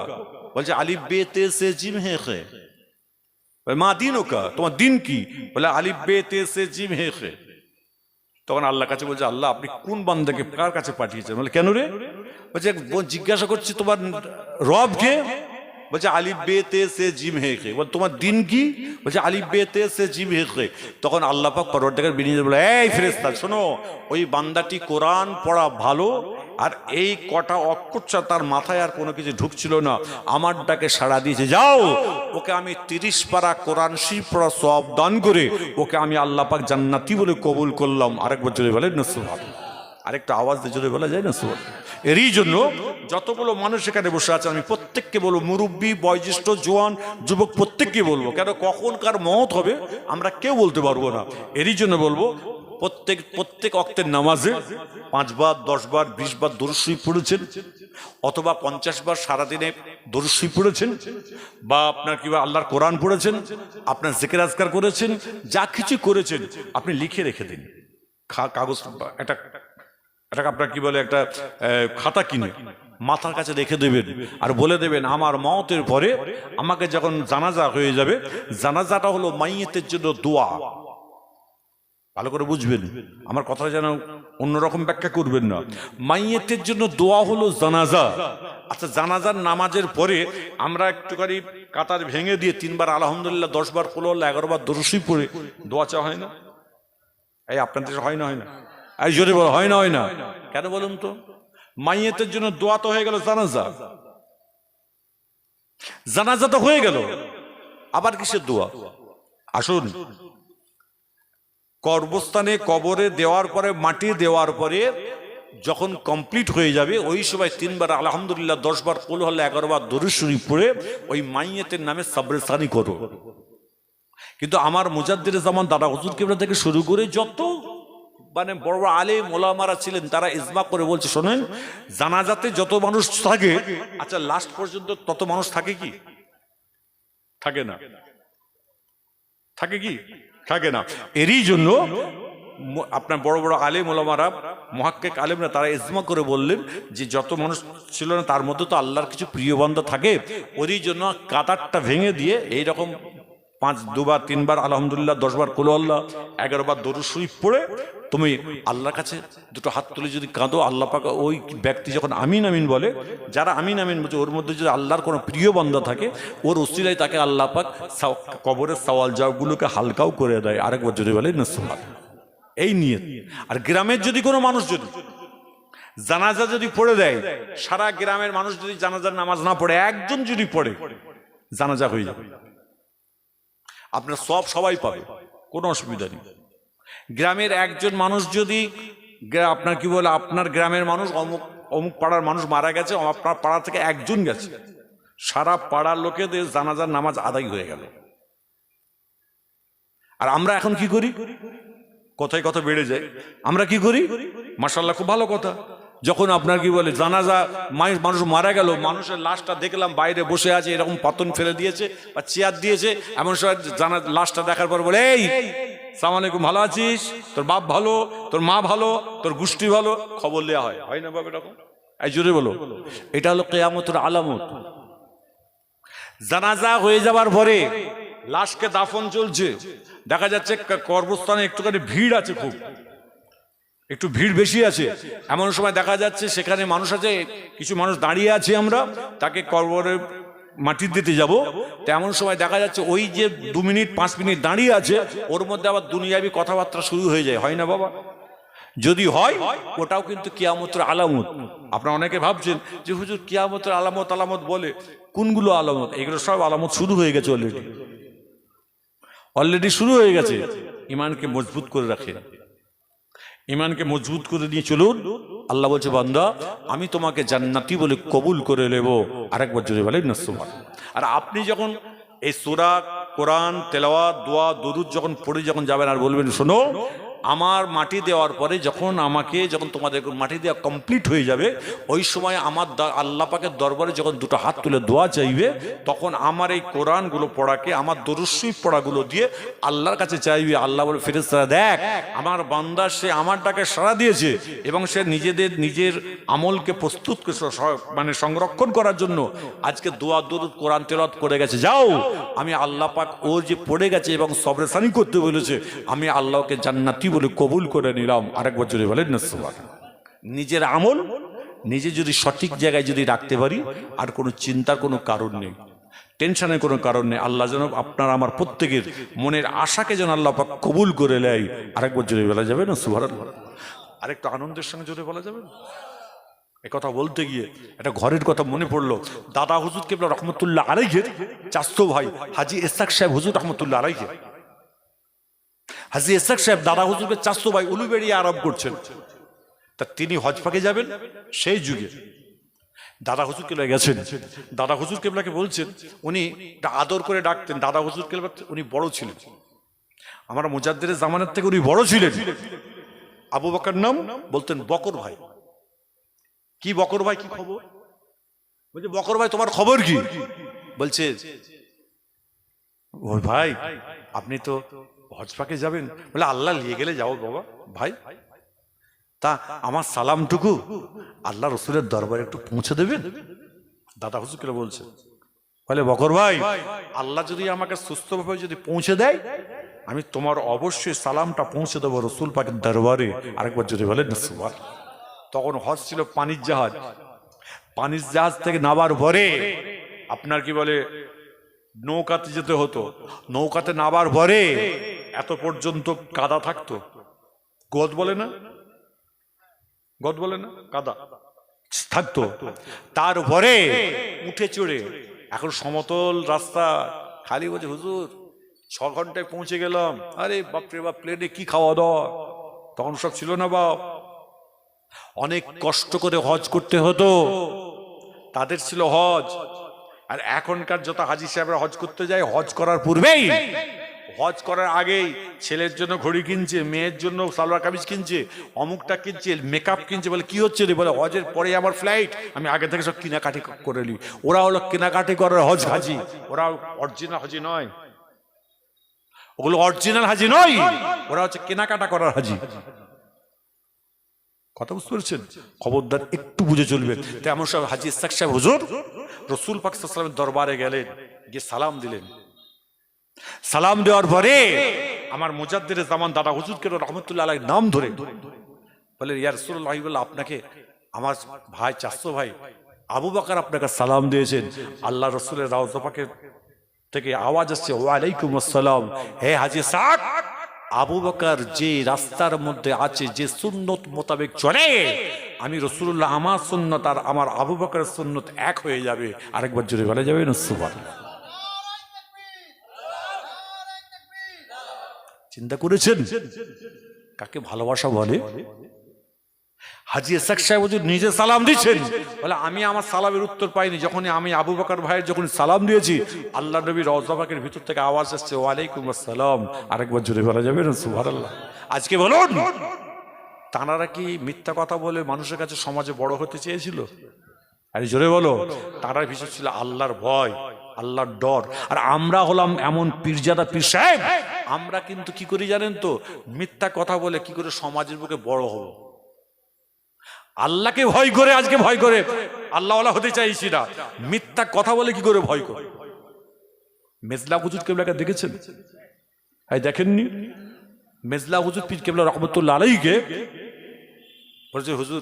বলছে আলিফ বে তে সে জিম হে খে, মা দিনও কা, তোমার দিন কি? বলে আলিফ বে তে সে জিম হে খে। তখন আল্লাহ কাছে বলছে আল্লাহ আপনি কোন বান্দাকে কার কাছে পাঠিয়েছেন? বলে কেন রে? বলছে জিজ্ঞাসা করছি তোমার রব কে? বলছে আলিফ বে তে সে জিম হে খে। বলে তোমার দিন কি? বলছে আলিফ বে তে সে জিম হে খে। তখন আল্লাহ পাক পরওয়ারদিগার বিনিয়ে বলে এই ফেরেশতা শোনো, ওই বান্দাটি কোরআন পড়া ভালো, আর এই কটা অক্ষরটা তার মাথায় আর কোনো কিছু ঢুকছিল না, আমার ডাকে সাড়া দিয়েছে, যাও ওকে আমি 30 পারা কোরআন শরীফ পড়া সওয়াব দান করে ওকে আমি আল্লাহ পাক জান্নাতি বলে কবুল করলাম। আরেকবার জোরে বলেন না সুবহানাল্লাহ, আরেকটা আওয়াজ দিয়ে জোরে বলা যায় না সুবহানাল্লাহ। এরই জন্য যতগুলো মানুষ এখানে বসে আছে আমি প্রত্যেককে বলবো, মুরব্বী, বয়োজ্যেষ্ঠ, জোয়ান, যুবক প্রত্যেককে বলবো, কেন কখন কার মওত হবে আমরা কেউ বলতে পারবো না। এরই জন্য বলবো প্রত্যেক ওয়াক্তের নামাজে 5 বার, 10 বার, 20 বার দরুদ শরীফ পড়েছেন, অথবা 50 বার সারাদিনে দরুদ শরীফ পড়েছেন, বা আপনার কিংবা আল্লাহর কোরআন পড়েছেন, আপনার জিকির আজকার করেছেন, যা কিছু করেছেন আপনি লিখে রেখে দিন। কাগজ একটা আপনার কি বলে একটা খাতা কিনে মাথার কাছে রেখে দেবেন, আর বলে দেবেন আমার মওতের পরে আমাকে যখন জানাজা হয়ে যাবে, জানাজাটা হলো মাইয়েতের জন্য দোয়া। ভালো করে বুঝবেন, আমার কথা যেন অন্যরকম ব্যাখ্যা করবেন না। মাইয়েতের জন্য দোয়া হলো জানাজা। আচ্ছা, জানাজার নামাজের পরে আমরা একটুখানি কাতার ভেঙে দিয়ে 3 বার আলহামদুলিল্লাহ, 10 বার কুল আল্লাহ, 11 বার দরুদ শরীফ পড়ে দোয়া চাওয়া হয় না? এই আপনাদের হয় না? হয় না? এই জোরে বলো, হয় না? হয় না? কেন বলুন তো? মাইয়েতের জন্য দোয়া তো হয়ে গেল, জানাজা, জানাজা তো হয়ে গেল, আবার কিসের দোয়া? আসুন, কবরস্থানে কবরে দেওয়ার পরে, মাটি দেওয়ার পরে যখন কমপ্লিট হয়ে যাবে, ওই সময় 3 বার আলহামদুলিল্লাহ, 10 বার কুল আল্লাহ, 11 বার দরুদ শরীফ পড়ে ওই মাইয়েতের নামে সাবরেসানি করো। কিন্তু আমার মুজাদ্দিদ জামান দাদা হুজুর কিবলা থেকে শুরু করে যত মানে বড় বড় আলেম ওলামারা ছিলেন, তারা ইজমা করে বলছে, শোনেন, জানাজাতে যত মানুষ থাকে, আচ্ছা লাস্ট পর্যন্ত তত মানুষ থাকে কি? থাকে না। থাকে কি? থাকে না। এরই জন্য আপনার বড় বড় আলেম ওলামারা, মুহাক্কিক আলেমরা, তারা ইজমা করে বললেন যে যত মানুষ ছিল না তার মধ্যে তো আল্লাহর কিছু প্রিয় বান্দা থাকে। ওরই জন্য কাতারটা ভেঙে দিয়ে এইরকম 2 বার 3 বার আলহামদুলিল্লাহ, 10 বার কুল আল্লাহ, 11 বার দরুদ শরীফ পড়ে তুমি আল্লাহর কাছে দুটো হাত তুলে যদি কাঁদো, আল্লাহ পাক ওই ব্যক্তি যখন আমিন আমিন বলে, যারা আমিন আমিন বলছে ওর মধ্যে যদি আল্লাহর কোনো প্রিয় বান্দা থাকে, ওর ওসিলায় তাকে আল্লাহ পাক কবরের সওয়াল জবাবগুলোকে হালকাও করে দেয়। আরেকবার জোরে বলে না সুবহানাল্লাহ। এই নিয়ত। আর গ্রামের যদি কোনো মানুষ যদি জানাজা যদি পড়ে দেয়, সারা গ্রামের মানুষ যদি জানাজার নামাজ না পড়ে, একজন যদি পড়ে, জানাজা হয়ে যাবে, আপনার সবাই পাবে, কোনো অসুবিধা নেই। গ্রামের একজন মানুষ যদি আপনার কি বলে, আপনার গ্রামের মানুষ অমুক পাড়ার মানুষ মারা গেছে, আপনার পাড়া থেকে একজন গেছে, সারা পাড়ার লোকেদের জানাজার নামাজ আদায় হয়ে গেল। আর আমরা এখন কি করি? কথায় কথা বেড়ে যায়, আমরা কি করি? মাশাআল্লাহ, খুব ভালো কথা। যখন আপনার কি বলে জানাজা মানুষ মারা গেল, মানুষের লাশটা দেখলাম বাইরে বসে আছে, এরকম পাতন ফেলে দিয়েছে বা চেয়ার দিয়েছে, এমন সময় লাশটা দেখার পর বলে, এই সালাম আলাইকুম, ভালো আছিস, তোর বাপ ভালো, তোর মা ভালো, তোর গোষ্ঠী ভালো, খবর নেওয়া হয়, হয় না বাবা এরকম? এই জোরে বলো। এটা হলো কিয়ামতের আলামত। জানাজা হয়ে যাবার পরে লাশকে দাফন চলছে, দেখা যাচ্ছে কবরস্থানে একটুখানি ভিড় আছে, খুব একটু ভিড় বেশি আছে। এমন সময় দেখা যাচ্ছে সেখানে মানুষ আছে, কিছু মানুষ দাঁড়িয়ে আছে, আমরা তাকে কবরে মাটি দিতে যাব, তেমন সময় দেখা যাচ্ছে ওই যে 2 মিনিট 5 মিনিট দাঁড়িয়ে আছে, ওর মধ্যে আবার দুনিয়াবি কথাবার্তা শুরু হয়ে যায়, হয় না বাবা? যদি হয় ওটাও কিন্তু কিয়ামতের আলামত। আপনারা অনেকে ভাবছেন যে হুজুর কিয়ামতের আলামত আলামত বলে, কোনগুলো আলামত? এগুলো সব আলামত শুরু হয়ে গেছে, অলরেডি শুরু হয়ে গেছে। ইমানকে মজবুত করে রাখেন, ইমানকে মজবুত করে নিয়ে চলুন। আল্লাহ বলছে, বান্দা আমি তোমাকে জান্নাতি বলে কবুল করে নেব। আরেকবার জোরে বলেন না সুবহানাল্লাহ। আর আপনি যখন এই সূরা কোরআন তেলাওয়াত দোয়া দরুদ যখন পড়ে যখন যাবেন, আর বলবেন শোনো, আমার মাটি দেওয়ার পরে যখন তোমাদের মাটি দেওয়া কমপ্লিট হয়ে যাবে, ওই সময় আমার আল্লাহ পাকের দরবারে যখন 2টো হাত তুলে দোয়া চাইবে, তখন আমার এই কোরআনগুলো পড়াকে, আমার দরুদ শরীফ পড়াগুলো দিয়ে আল্লাহর কাছে চাইবে। আল্লাহ বলে, ফেরেশতারা দেখ আমার বান্দা সে আমার ডাকে সাড়া দিয়েছে এবং সে নিজের আমলকে প্রস্তুত মানে সংরক্ষণ করার জন্য আজকে দোয়া দরুদ কোরআন তেলাওয়াত করে গেছে। যাও, আমি আল্লাহ পাক ও যে পড়ে গেছে এবং সবরেসানি করতে বলেছে, আমি আল্লাহকে জান্নাতি বলে কবুল করে নিলাম। আরেক বছরে বলেন না সুবহানাল্লাহ। নিজের আমল নিজে যদি সঠিক জায়গায় যদি রাখতে পারি, আর কোনো চিন্তার কোনো কারণ নেই, টেনশনের কোনো কারণ নেই। আল্লাহ যেন আপনার আমার প্রত্যেকের মনের আশাকে যেন আল্লাহ পাক কবুল করে নেয়। আরেক বছরে বলা যাবে না সুবহানাল্লাহ। আরেকটু আনন্দের সঙ্গে জোরে বলা যাবে না? কথা বলতে গিয়ে একটা ঘরের কথা মনে পড়লো। দাদা হুজুর কেবলা রহমতুল্লাহ আলাইহির চাচতো ভাই হাজী ইসহাক সাহেব হুজুর রহমতুল্লাহ আলাইহি, হাজী ইসহাক সাহেব দাদা হুজুরকে চাচতো ভাই উলুবেড়িয়া আরাম করছেন। তা তিনি হজ পাকে যাবেন, সেই যুগে দাদা হুজুর কেবলা গেছেন। দাদা হুজুর কেবলাকে বলছেন, উনি আদর করে ডাকতেন দাদা হুজুর কেবলা, উনি বড় ছিলেন, আমার মুজাদ্দিদের জামানার থেকে উনি বড় ছিলেন। আবু বকর নাম, বলতেন বকর ভাই। কি বকর ভাই, কি খবর? বলছে বকর ভাই তোমার খবর কি? বলছে ও ভাই আপনি তো হজ পাকে যাবেন। বলে আল্লাহ নিয়ে গেলে যাও বাবা ভাই, তা আমার সালামটুকু আল্লাহ রসুলের দরবারে একটু পৌঁছে দেবেন। দাদা হুজুর কে বলছে, বলে বকর ভাই আল্লাহ যদি আমাকে সুস্থভাবে যদি পৌঁছে দেয়, আমি তোমার অবশ্যই সালামটা পৌঁছে দেবো রসুল পাকের দরবারে। আরেকবার যদি বলেন না সুবহানাল্লাহ। তখন হজ ছিল পানির জাহাজ, পানির জাহাজ থেকে নামার পরে আপনার কি বলে নৌকাতে যেতে হতো। নৌকাতে নামার পরে এত পর্যন্ত কাদা থাকতো, গদ বলে না, গদ বলে না, কাদা থাকতো। তারপরে উঠে চড়ে, এখন সমতল রাস্তা, খালি বলছে হুজুর 6 ঘন্টায় পৌঁছে গেলাম। আরে বাপরে বাপ, প্লেনে কি খাওয়া দাওয়া, তখন সব ছিল না বাপ। অনেক কষ্ট করে হজ করতে হতো, তাদের ছিল হজ। আর এখনকার যত হাজী সাহেবরা হজ করতে যায়, হজ করার পূর্বেই, হজ করার আগেই ছেলের জন্য ঘড়ি কিনছে, মেয়ের জন্য সালোয়ার কামিজ কিনছে, অমুকটা কিনছে, মেকআপ কিনছে। বলে কি হচ্ছে রে? বলে হজের পরে আমার ফ্লাইট, আমি আগে থেকে সব কেনাকাটি করে নিই। ওরা হলো কেনাকাটি করার হজ হাজি, ওরা অরিজিনাল হাজি নয়, ওগুলো অরিজিনাল হাজি নয়, ওরা হচ্ছে কেনাকাটা করার হাজি। কথা বুঝতে পেরেছেন? খবরদার একটু বুঝে চলবেন। তেমন সব হাজী ইসহাক সাহেব হুজুর রসুল পাক সাল্লাল্লাহু আলাইহি ওয়াসাল্লামের দরবারে গেলেন, গিয়ে সালাম দিলেন। সালাম দেওয়ার পরে আমার মুজাদ্দিদের জামান দাদা হুজুরকে রহমতুল্লাহ আলাইহি নাম ধরে বলে, ইয়া রাসূলুল্লাহ, আপনাকে আমার ভাই চাচতো ভাই আবু বকর আপনাকে সালাম দিয়েছেন। আল্লাহ রসুলের রওজা পাকের থেকে আওয়াজ আসছে, ওয়া আলাইকুম আসসালাম। হে হাজী ইসহাক, আবু বকর যে রাস্তার মধ্যে আছে, যে সুন্নত মোতাবেক চলে, আমি রাসূলুল্লাহ আমার সুন্নত আর আমার আবু বকরের সুন্নত এক হয়ে যাবে। আরেকবার জোরে বলা যাবে না সুবহানাল্লাহ। চিন্তা করেছেন কাকে ভালোবাসা বলে? হাজী ইসহাক সাহেব নিজে সালাম দিচ্ছেন, বলে আমি আমার সালামের উত্তর পাইনি। যখনই আমি আবু বকর ভাইয়ের যখন সালাম দিয়েছি, আল্লাহ নবী রওজা পাকের ভিতর থেকে আওয়াজ আসছে, ওয়া আলাইকুম আসসালাম। আরেকবার জোরে বলা যাবে না সুবহানাল্লাহ। আজকে বলুন, তাঁরা কি মিথ্যা কথা বলে মানুষের কাছে সমাজে বড় হতে চেয়েছিল? আরে জোরে বলো। তারা ভিতর ছিল আল্লাহর ভয়, আল্লাহর ডর। আর আমরা হলাম এমন পীরজাদা পীর সাহেব, আমরা কিন্তু কি করি জানেন তো, মিথ্যা কথা বলে কি করে সমাজের বুকে বড় হব। আল্লাহকে ভয় করে, আজকে ভয় করে আল্লাহওয়ালা হতে চাইছি না, মিথ্যা কথা বলে কি করে ভয় করে। মেজলা হুজুর কেবলাকে দেখেছেন? দেখেননি? মেজলা হুজুর পীর কেবলা রহমতুল্লাহ আলাইহিকে বলছে, হুজুর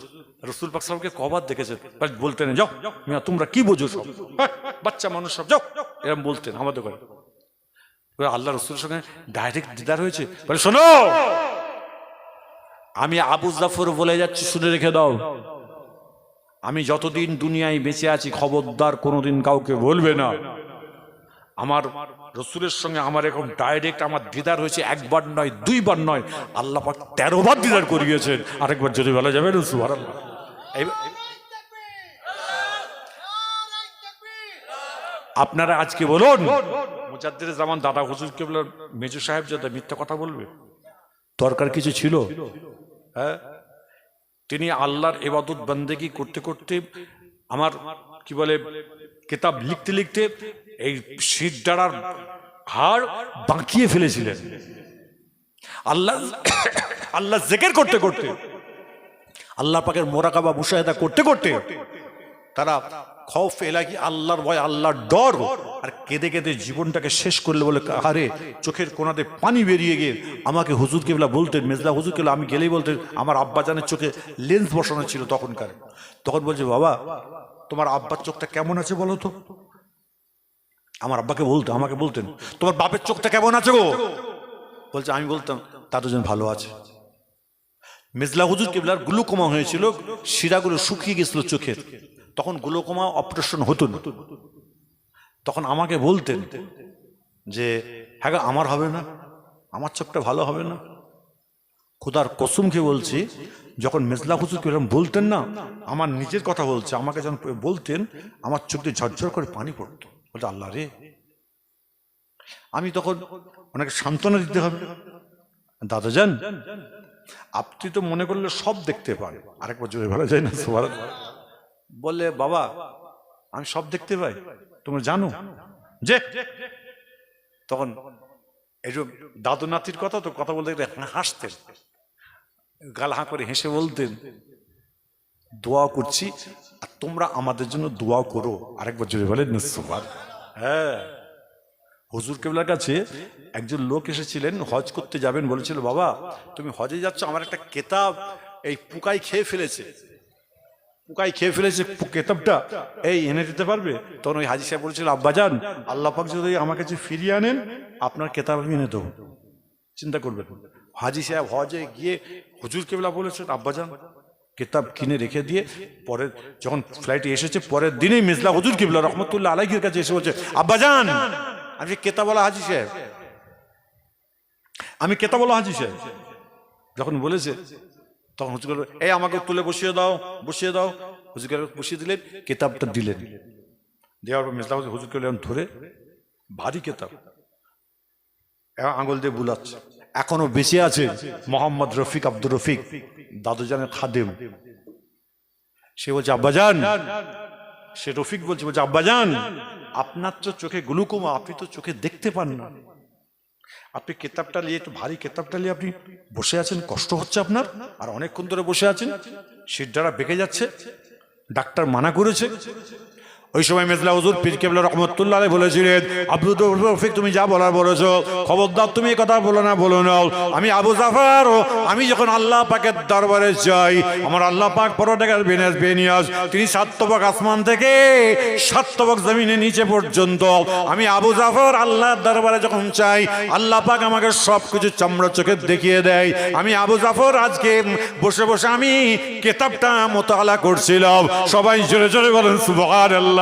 রাসূল পাক সাল্লাল্লাহু আলাইহি ওয়াসাল্লামকে কবার দেখেছেন? বলতেন, যাও মিয়া তোমরা কি বোঝো সব, বাচ্চা মানুষ সব, যাও, এরকম বলতেন আমাদের করে। আল্লাহ রাসূলের সঙ্গে ডাইরেক্ট দিদার হয়েছে। বলে, শোনো, আমি আবু জাফর বলে যাচ্ছি, শুনে রেখে দাও, আমি যতদিন দুনিয়ায় বেঁচে আছি খবরদার কোনোদিন কাউকে বলবে না আমার রাসূলের সঙ্গে আমার এরকম ডাইরেক্ট আমার দিদার হয়েছে, একবার নয়, দুইবার নয়, আল্লাহ পাক 13 বার দিদার করিয়েছেন। আরেকবার যদি বলা যাবে না সুবহানাল্লাহ। আপনারা আজকে বলুন, মুজাদ্দিদে জামান দাদা হুজুর কেবলার মেজর সাহেব যাতে মিথ্যা কথা বলবে? দরকার কিছু ছিল? হ্যাঁ, তিনি আল্লাহর ইবাদত বন্দেগী করতে করতে, আমার কি বলে, কিতাব লিখতে লিখতে এই শিরদাঁড়ার হাড় বাঁকিয়ে ফেলেছিলেন। আল্লাহ জিকির করতে করতে, আল্লাহ পাকের মোরাকাবা মুশাহাদা করতে করতে তারা খৌফ এলাহি, আল্লাহর ভয়, আল্লাহর ডর, আর কেঁদে কেঁদে জীবনটাকে শেষ করলে। বলে, আরে চোখের কোণাতে পানি বেরিয়ে গিয়ে আমাকে হুজুর কেবলা বলতেন, মেজলা হুজুর কেবলা, আমি গেলেই বলতেন, আমার আব্বা জানের চোখে লেন্স বসানো ছিল তখনকার। তখন বলছে, বাবা তোমার আব্বার চোখটা কেমন আছে বলো তো? আমার আব্বাকে বলতো, আমাকে বলতেন, তোমার বাপের চোখটা কেমন আছে গো? বলছে, আমি বলতাম তার দুজন ভালো আছে। মেজলা হুজুর কেবলার গ্লুকোমা হয়েছিল, শিরাগুলো শুকিয়ে গেছিল চোখের, তখন গ্লুকোমা অপারেশন হতো না। তখন আমাকে বলতেন যে, হ্যাঁ আমার হবে না, আমার চোখটা ভালো হবে না। খোদার কসম খেয়ে বলছি, যখন মেজলা হুজুর কেবলা বলতেন না, আমার নিজের কথা বলছে, আমাকে যখন বলতেন আমার চোখ দিয়ে ঝরঝর করে পানি পড়তো। বলতে, আল্লাহ রে, আমি তখন ওনাকে সান্ত্বনা দিতে হবে, দাদা যান আপনি তো মনে করলে সব দেখতে পান, আরেকবার জোরে ভালো যায় না সুবহানাল্লাহ। বললে, বাবা আমি সব দেখতে পাই, তোমরা জানো যে? তখন এই যে দাদু নাতির কথা, তো কথা বলতে হাসতেন, গাল হাঁ করে হেসে বলতেন, দোয়া করছি আর তোমরা আমাদের জন্য দোয়া করো। আরেকবার জোরে বলেন সুবহানাল্লাহ। হ্যাঁ, হুজুর কেবলার কাছে একজন লোক এসেছিলেন, হজ করতে যাবেন, বলেছিল, বাবা তুমি হজে যাচ্ছ, আমার একটা কেতাব এই পোকাই খেয়ে ফেলেছে, কেতাবটা এই এনে দিতে পারবে? তখন ওই হাজি সাহেব বলেছিল, আব্বাজান আল্লাহ পাক যদি আমার কাছে ফিরিয়ে আনেন আপনার কেতাব আমি এনে দেবো, চিন্তা করবেন। হাজি সাহেব হজে গিয়ে হুজুর কেবলা বলেছেন, আব্বাজান কেতাব কিনে রেখে দিয়ে, পরে যখন ফ্লাইটে এসেছে পরের দিনেই মেজলা হুজুর কেবলা রহমতুল্লাহ আলাইহির কাছে এসে বলছে, আব্বাজান আমি কেতাবওয়ালা হাজি সাহেব, আমি কেতাবওয়ালা হাজি সাহেব। যখন বলেছে তখন হুজুর কেবলা, এই আমাকে তুলে বসিয়ে দাও, বসিয়ে দাও। হুজুর কেবলা বসিয়ে দিলেন, কেতাবটা দিলেন। দেওয়ার পর মেজলা হুজুর কেবলা ধরে, ভারী কেতাব, আঙুল দিয়ে বুলাচ্ছে। এখনো বেঁচে আছে মোহাম্মদ রফিক, আব্দুর রফিক, দাদুজানের খাদেম। সে বলছে, আব্বাজান, সে রফিক বলছে, আব্বাজান আপনার তো চোখে গ্লুকোমা, আপনি তো চোখে দেখতে পান না, আপনি কেতাবটা নিয়ে, একটু ভারী কেতাবটা নিয়ে আপনি বসে আছেন, কষ্ট হচ্ছে আপনার, আর অনেকক্ষণ ধরে বসে আছেন, শিরদাঁড়া বেঁকে যাচ্ছে, ডাক্তার মানা করেছে। ওই সময় মেজলা হুজুর পীর কেবলা রহমতুল্লাহ আলাইহি বলেছিলেন, আব্দুর রফিক তুমি যা বলার বলেছো, খবরদার তুমি এই কথা বলো না, বলো না। আমি আবু জাফর, আমি যখন আল্লাহ পাকের দরবারে যাই, আমার আল্লাহ পাক পরোটাকার বেনিয়াজ, তিনি 7 তবক আসমান থেকে 7 তবক জমিনে নিচে পর্যন্ত, আমি আবু জাফর আল্লাহর দরবারে যখন চাই, আল্লাহ পাক আমাকে সবকিছু চামড়া চোখে দেখিয়ে দেয়। আমি আবু জাফর আজকে বসে বসে আমি কিতাবটা মুতালা করছিলাম। সবাই জোরে জোরে বলেন সুবহানাল্লাহ।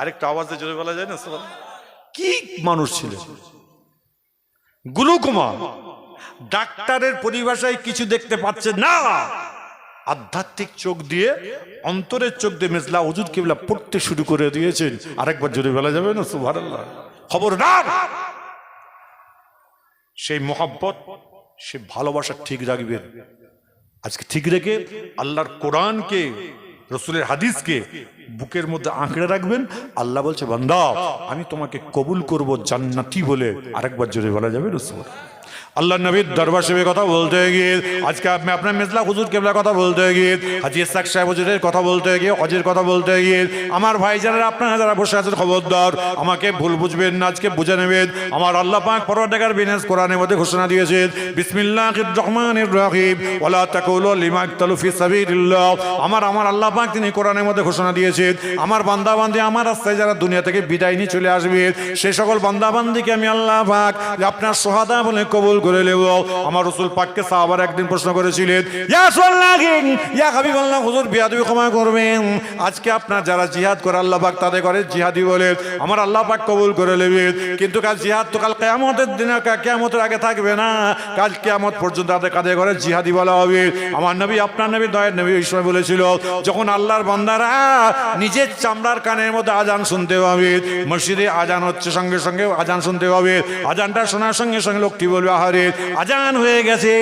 আরেকটা আওয়াজে জোরে বলা যায় না সুবহানাল্লাহ। কি মানুষ ছিলেন, গ্লুকোমা, ডাক্তারের পরিভাষায় কিছু দেখতে পাচ্ছে না, আধ্যাত্মিক চোখ দিয়ে, অন্তরের চোখ দিয়ে মেজলা হুজুর কেবলা পড়তে শুরু করে দিয়েছেন। আরেকবার জোরে বলা যাবে না সুবহানাল্লাহ। খবরদার, সেই মোহাব্বত, সে ভালোবাসা ঠিক রাখবেন। আজকে ঠিক রেখে আল্লাহর কোরআনকে রসুলের হাদিসকে বুকের মধ্যে আঁকড়ে রাখবেন। আল্লাহ বলছে বান্দা আমি তোমাকে কবুল করব জান্নাতি বলে। আরেকবার জোরে বলা যাবে রসুল আল্লাহ নবীর দরবার শরীফের কথা বলতে গিয়ে, আজকে আপনি আপনার মেজলা হুজুর কেবলার কথা বলতে গিয়ে, হাজী ইসহাক সাহেব হুজুরের কথা বলতে গিয়ে, হজের কথা বলতে গিয়ে, আমার ভাই যারা আপনারা যারা বসে আছেন খবরদার আমাকে ভুল বুঝবেন না, আজকে বুঝে নেবেন। আমার আল্লাহ পাক পরওয়ারদিগার বিনেস কোরআনের মধ্যে ঘোষণা দিয়েছেন বিসমিল্লাহির রহমানির রহিম ওয়ালা তাকুলু লিমা ইকতালু ফি সাবিলিল্লাহ। আমার আল্লাহ পাক তিনি কোরআনের মধ্যে ঘোষণা দিয়েছেন আমার বান্দা বান্দি আমার রাস্তায় যারা দুনিয়া থেকে বিদায় নিয়ে চলে আসবে সেই সকল বান্দা বান্দিকে আমি আল্লাহ পাক আপনার শাহাদা বলে কবুল করে নেব। আমার রাসূল পাককে সাহাবারা একদিন প্রশ্ন করেছিলেন ইয়া রাসূলুল্লাহ ইয়া হাবিবাল্লাহ হুজুর বিয়াদবি ক্ষমা করবেন, আজকে আপনার যারা জিহাদ করে আল্লাহ পাক তাদের করে জিহাদি বলে আমার আল্লাহ পাক কবুল করে নেবেন, কিন্তু কাল জিহাদ তো কাল কিয়ামতের দিনে কিয়ামতের আগে থাকবে না, কাল কিয়ামত পর্যন্ত তাদের কাদের করে জিহাদি বলা হবে। আমার নবী আপনার নবী দয়ার নবী ওই সময় বলেছিল যখন আল্লাহর বান্দারা নিজের চামড়ার কানের মধ্যে আজান শুনতে পাবে, মসজিদে আজান হচ্ছে সঙ্গে সঙ্গে আজান শুনতে পাবে, আজানটা শোনার সঙ্গে সঙ্গে লোকটি বলবে আহারে আজান হয়ে গেছে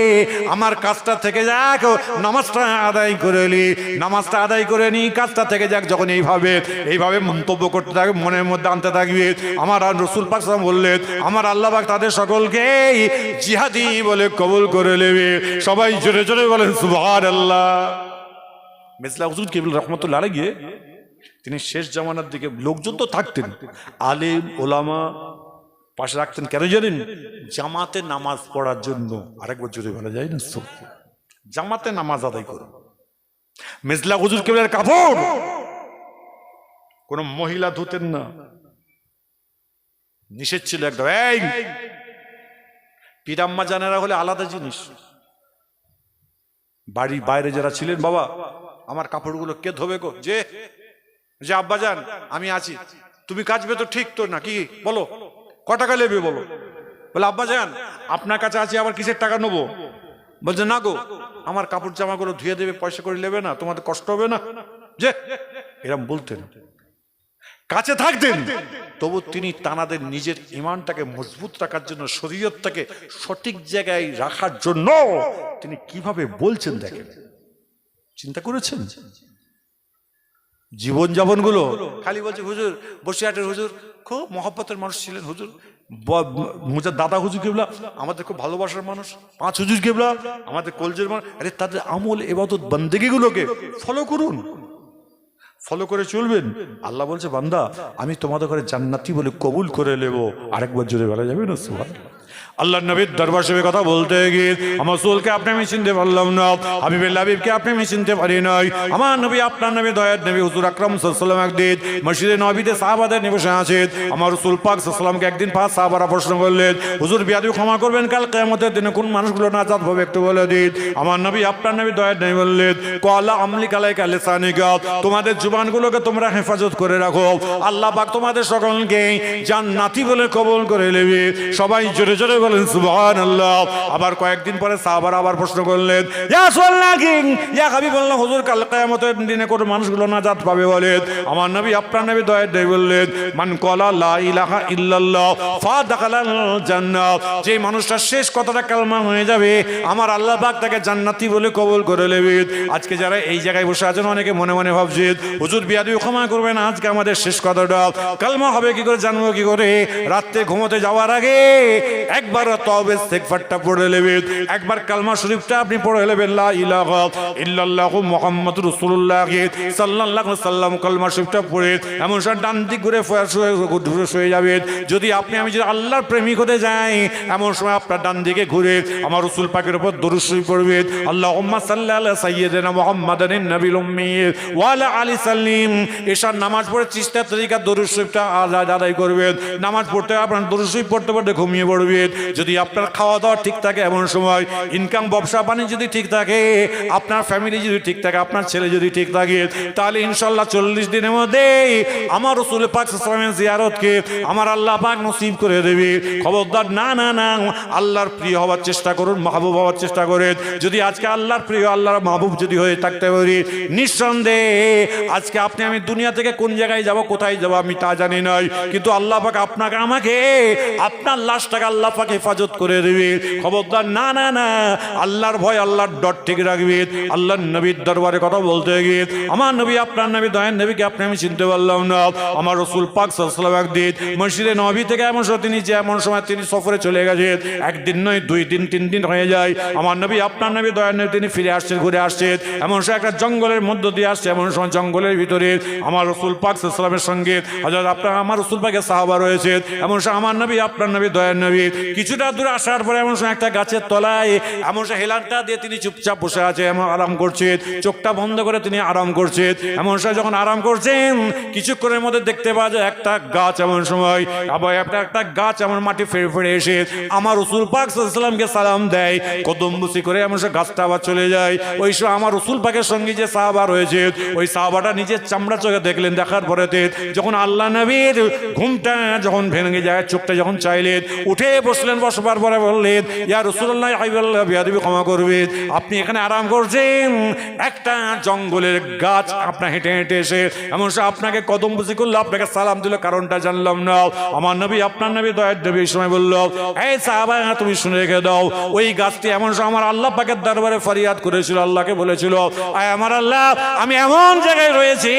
আমার কাজটা থেকে যাক, নামাজটা আদায় করে নি, নামাজটা আদায় করে নি, কাজটা থেকে যাক। যখন এইভাবে মন্তব্য করতে থাকবে মনের মধ্যে আনতে থাকবে, আমার রাসূল পাক সাল্লাল্লাহু আলাইহি ওয়াসাল্লাম বললেন আমার আল্লাহ পাক তাদের সকলকে জিহাদি বলে কবুল করে নেবে। সবাই জোরে জোরে বলেন সুবহানাল্লাহ। মেজলা হুজুর কেবল রহমতুল্লাহ আলাইহি তিনি শেষ জামানার দিকে লোকজন তো থাকতেন আলেম ওলামা পাশে রাখতেন, কেন জানেন? জামাতে নামাজ পড়ার জন্য। আরেকবার জোরে বলা যায় না জামাতে নামাজ আদায় করুন। মেজলা হুজুর কেবলের কাপড় কোন মহিলা ধুতেন না, নিষেধ ছিল একদম। এই পিরাম্মা জানেরা হলে আলাদা জিনিস, বাড়ির বাইরে যারা ছিলেন বাবা আমার কাপড়গুলো কে ধোবে গো? যে আব্বা যান আমি আছি, তুমি কাচবে তো ঠিক তো না কি বলো, ক টাকা নেবে বলো? বলে আব্বা যান আপনার কাছে আছি আবার কিসের টাকা নেবো? বলছে না গো আমার কাপড় জামাগুলো ধুয়ে দেবে, পয়সা করে নেবে না, তোমাদের কষ্ট হবে না? যে এরম বলতেন, কাছে থাকতেন, তবু তিনি তানাদের নিজের ইমানটাকে মজবুত রাখার জন্য শরীয়তটাকে সঠিক জায়গায় রাখার জন্য তিনি কিভাবে বলছেন দেখেন, চিন্তা করেছেন? জীবন যাপন গুলো খালি বলছে হুজুর বসিরহাটের হুজুর খুব মহব্বতের মানুষ ছিলেন, হুজুর মুজার দাদা হুজুর কেবলা আমাদের খুব ভালোবাসার মানুষ, পাঁচ হুজুর কেবলা আমাদের কলজের মানুষ। আরে তাদের আমল ইবাদত বন্দেগী গুলোকে ফলো করুন, ফলো করে চলবেন। আল্লাহ বলছে বান্দা আমি তোমাদের ঘরে জান্নাতি বলে কবুল করে নেব। আরেকবার জোরে বলা যাবে না সুবহানাল্লাহ। আল্লাহ নবীর দরবার শরীফে কথা বলতে গিয়ে আমার রাসূলকে আপনি আমি চিনতে পারলাম না, হাবিবুল হাবিবকে আপনি আমি চিনতে পারি নাই। আমার নবী আপনার নবী দয়ার নবী হুজুর আকরাম সাল্লাল্লাহু আলাইহি ওয়াসাল্লাম একদিন মসজিদে নববীতে সাহাবাদের নিয়ে বসে আছেন। আমার রাসূল পাক সাল্লাল্লাহু আলাইহি ওয়াসাল্লামকে একদিন পাঁচ সাহাবারা প্রশ্ন করলেন হুজুর বিয়াদবি ক্ষমা করবেন, কাল কিয়ামতের দিনে কোন মানুষগুলো নাজাত হবে একটু বলে দিন। আমার নবী আপনার নবী দয়ার নবী বললেন ক্বালা আমলিক আলাইকা লিসানিকা, তোমাদের জুবানগুলোকে তোমরা হেফাজত করে রাখো, আল্লাহ পাক তোমাদের সকলকে জান্নাতি বলে কবুল করে নেবে। সবাই জোরে জোরে বলেন সুবহানাল্লাহ। আবার কয়েকদিন পরে সাহাবারা আবার প্রশ্ন করলেন ইয়া রাসূলুল্লাহ ইয়া হাবিবাল্লাহ হুজুর কাল কিয়ামতের দিনে কোন মানুষগুলো নাজাত পাবে বলেন। আমার নবী আপনার নবী দয়ার নবী বললেন মান ক্বালা লা ইলাহা ইল্লাল্লাহ ফাদাখালাল জান্নাহ, যে মানুষটা শেষ কথাটা কালমা হয়ে যাবে আমার আল্লাহ পাক তাকে জান্নাতি বলে কবুল করে নেবে। আজকে যারা এই জায়গায় বসে আছেন অনেকে মনে মনে ভাবছেন হুজুর বিয়াদবি ক্ষমা করবেন, আজকে আমাদের শেষ কথাটা কালমা হবে কি করে, জানবো কি করে? রাতে ঘুমোতে যাওয়ার আগে একবার তওবা ইস্তিগফারটা পড়ে নেবেন, একবার কালমা শরীফটা আপনি পড়ে নেবেন লা ইলাহা ইল্লাল্লাহু মুহাম্মাদুর রাসূলুল্লাহ সাল্লাল্লাহু আলাইহি সাল্লাম কালমা শরীফটা পড়ে এমন সময় ডান দিক ঘুরে শুয়ে যাবেন। যদি আপনি আমি যদি আল্লাহর প্রেমিক হতে যাই এমন সময় আপনার ডান দিকে ঘুরে আমার রাসূল পাকের উপর দরুদ শরীফ পড়বেন আল্লাহুম্মা সাল্লি আলা সাইয়্যিদিনা মুহাম্মাদিন নবিল উম্মি ওয়া আলা আলি সাল্লিম। এশার নামাজ পড়ে চিস্তা তরিকা দরুদ শরীফটা আদায় করবেন, নামাজ পড়তে আপনার দরুদ শরীফ পড়তে পড়তে ঘুমিয়ে পড়বেন। যদি আপনার খাওয়া দাওয়া ঠিক থাকে এমন সময় ইনকাম ব্যবসা বাণিজ্য যদি ঠিক থাকে, আপনার ফ্যামিলি যদি ঠিক থাকে, আপনার ছেলে যদি ঠিক থাকে, তাহলে ইনশাআল্লাহ 40 দিনের মধ্যে আমার রাসূল পাক সাল্লাল্লাহু আলাইহি ওয়াসাল্লামের জিয়ারতকে আমার আল্লাহ পাক নসিব করে দেবে। খবরদার না না না, আল্লাহর প্রিয় হওয়ার চেষ্টা করুন, মাহবুব হওয়ার চেষ্টা করেন। যদি আজকে আল্লাহর প্রিয় আল্লাহর মাহবুব যদি হয়ে থাকতে পারি নিঃসন্দেহে আজকে আপনি আমি দুনিয়া থেকে কোন জায়গায় যাব কোথায় যাব আমি তা জানি নাই, কিন্তু আল্লাহ পাক আপনাকে আমাকে আপনার লাশটাকে আল্লাহ পাক হেফাজত করে দিবে। খবরদার না না না, আল্লাহর ভয় আল্লাহর ডর ঠিক রাখবে। আল্লাহর নবীর দরবারে কথা বলতে গিয়ে আমার নবী আপনার নবী দয়ার নবীকে আপনি আমি চিনতে পারলাম না। আমার রাসূল পাক সাল্লাল্লাহু আলাইহি ওয়াসাল্লাম একদিন মসজিদে নববী থেকে এমন সময় তিনি সফরে চলে গেছেন, একদিন নয় 2 দিন 3 দিন হয়ে যায়। আমার নবী আপনার নবী দয়ার নবী তিনি ফিরে আসছেন, ঘুরে আসছেন। এমন সময় একটা জঙ্গলের মধ্য দিয়ে আসছে, এমন সময় জঙ্গলের ভিতরে আমার রাসূল পাক সাল্লাল্লাহু আলাইহি ওয়াসাল্লামের সঙ্গে হযরত আমার রাসূল পাকের সাহাবা রয়েছে। এমন সময় আমার নবী আপনার নবী দয়ার নবী কিছুটা দূর আসার পরে এমন সময় একটা গাছের তলায় এমন সময় হেলানটা দিয়ে তিনি চুপচাপ বসে আছে, এমন আরাম করছেন, চোখটা বন্ধ করে তিনি আরাম করছেন। এমন সময় যখন আরাম করছেন কিছুক্ষণের মধ্যে দেখতে পাওয়া যায় একটা গাছ এমন সময় আবার একটা গাছ এমন মাটি ফেড়ে ফেড়ে এসে আমার রাসূল পাক সাল্লাল্লাহু আলাইহি ওয়াসাল্লামকে সালাম দেয়, কদম বুসি করে এমন সময় গাছটা আবার চলে যায়। ওই সময় আমার রাসূল পাকের সঙ্গে যে সাহাবা রয়েছে ওই সাহাবাটা নিজের চামড়া চোখে দেখলেন, দেখার পরে যখন আল্লাহ নবীর ঘুমটা যখন ভেঙে যায়, চোখটা যখন চাইলেন, উঠে বসলেন, বসবার পরে বললেন ইয়া রাসূলুল্লাহ হাবিবাল্লাহ বিয়াদবি ক্ষমা করবেন, আপনি এখানে আরাম করছেন, একটা জঙ্গলের গাছ আপনার হেঁটে হেঁটে এসে এমন আপনাকে কদম বুঝি করলো, আপনাকে সালাম দিল, কারণটা জানলাম না। আমার নবী আপনার নবী দয়ার নবী এই সময় বলল এই সাহাবা তুমি শুনে রেখে দাও, ওই গাছটি এমন আমার আল্লাহ পাকের দরবারে ফরিয়াদ করেছিল, আল্লাহকে বলেছিল আয় আমার আল্লাহ আমি এমন জায়গায় রয়েছি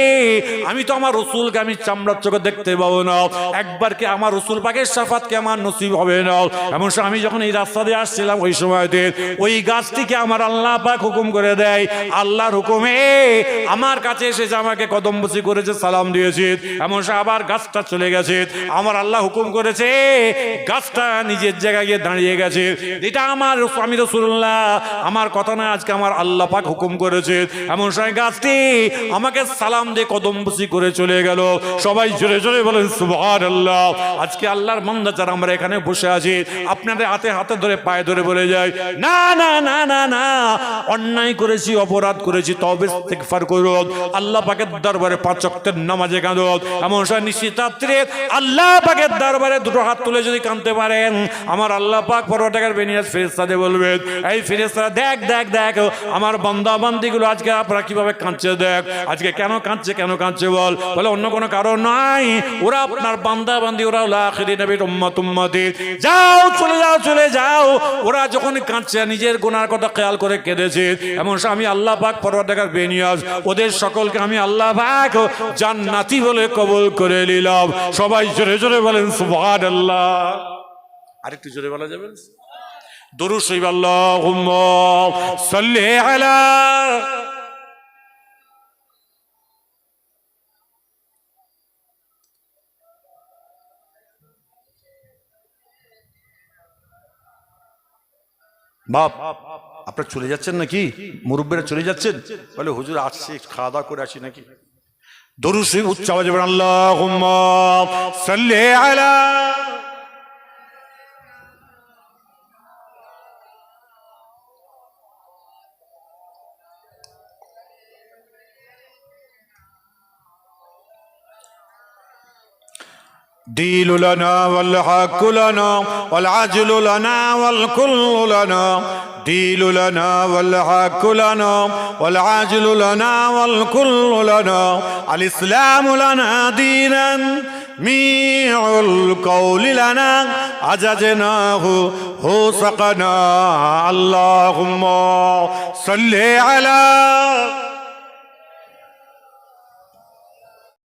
আমি তো আমার রাসূলকে আমি চামড়ার চোখে দেখতে পাবো না, একবার কি আমার রাসূল পাকের শাফাতকে আমার নসিব হবে না। এমন আমি যখন এই রাস্তা দিয়ে আসছিলাম ওই সময়তে ওই গাছটিকে আমার আল্লাহ পাক হুকুম করে দেয়, আল্লাহর হুকুমে আমার কাছে এসেছে, আমাকে কদমবুসি করেছে, সালাম দিয়েছে। এমন আবার গাছটা চলে গেছে, আমার আল্লাহ হুকুম করেছে গাছটা নিজের জায়গায় গিয়ে দাঁড়িয়ে গেছে। এটা আমার আমি রাসূলুল্লাহ আমার কথা না, আজকে আমার আল্লাহ পাক হুকুম করেছে। এমন সময় গাছটি আমাকে সালাম দিয়ে কদমবুসি করে চলে গেল। সবাই জোরে জোরে বলেন সুবহানাল্লাহ। আজকে আল্লাহর বান্দা যারা আমরা এখানে বসে আছি আপনাদের হাতে হাতে ধরে পায়ে ধরে বলে যায় না না না না না, অন্যায় করেছি, অপরাধ করেছি, তওবা ইস্তিগফার করুন, আল্লাহ পাকের দরবারে 5 ওয়াক্তের নামাজে কাঁদুন। এমন সময় নিশ্চিত রাত্রে আল্লাহ পাকের দরবারে 2 হাত তুলে যদি কাঁদতে পারেন আমার আল্লাহ পাক পরওয়ারদিগার বেনিয়াজ ফেরেশতাদের বলবেন এই ফেরেশতারা দেখ দেখ দেখ আমার বান্দা বান্দিগুলো আজকে আপনারা কিভাবে কাঁদছে, দেখ আজকে কেন কাঁদছে বলে অন্য কোনো কারণ নাই, ওরা আপনার বান্দা বান্দি, ওরা আখিরি নবীর উম্মত উম্মতি, যাও চলে যাও। ওরা যখন কাঁদছে নিজের গুনার কথা খেয়াল করে কেঁদেছে, এমন আমি আল্লাহ পাক পরওয়ারদিগার বেনিয়াজ ওদের সকলকে আমি আল্লাহ পাক জান্নাতি বলে কবুল করে নিলাম। সবাই জোরে জোরে বলেন সুবহানাল্লাহ। আরেকটু জোরে বলা যাবে? দরুদ শরীফ আল্লাহুম্মা সাল্লি আলা বাপ। আপনারা চলে যাচ্ছেন নাকি? মুরব্বীরা চলে যাচ্ছেন? বলে হুজুর আসছে, খাওয়া দাওয়া করে আসি নাকি? দরুদ শরীফ উচ্চ আওয়াজে বলেন আল্লাহুম্মা সাল্লি আলা ديل لنا والحق لنا والعجل لنا والكل لنا ديل لنا والحق لنا والعجل لنا والكل لنا الإسلام لنا دينا ميع القول لنا عججناه هو سقنا اللهم صل على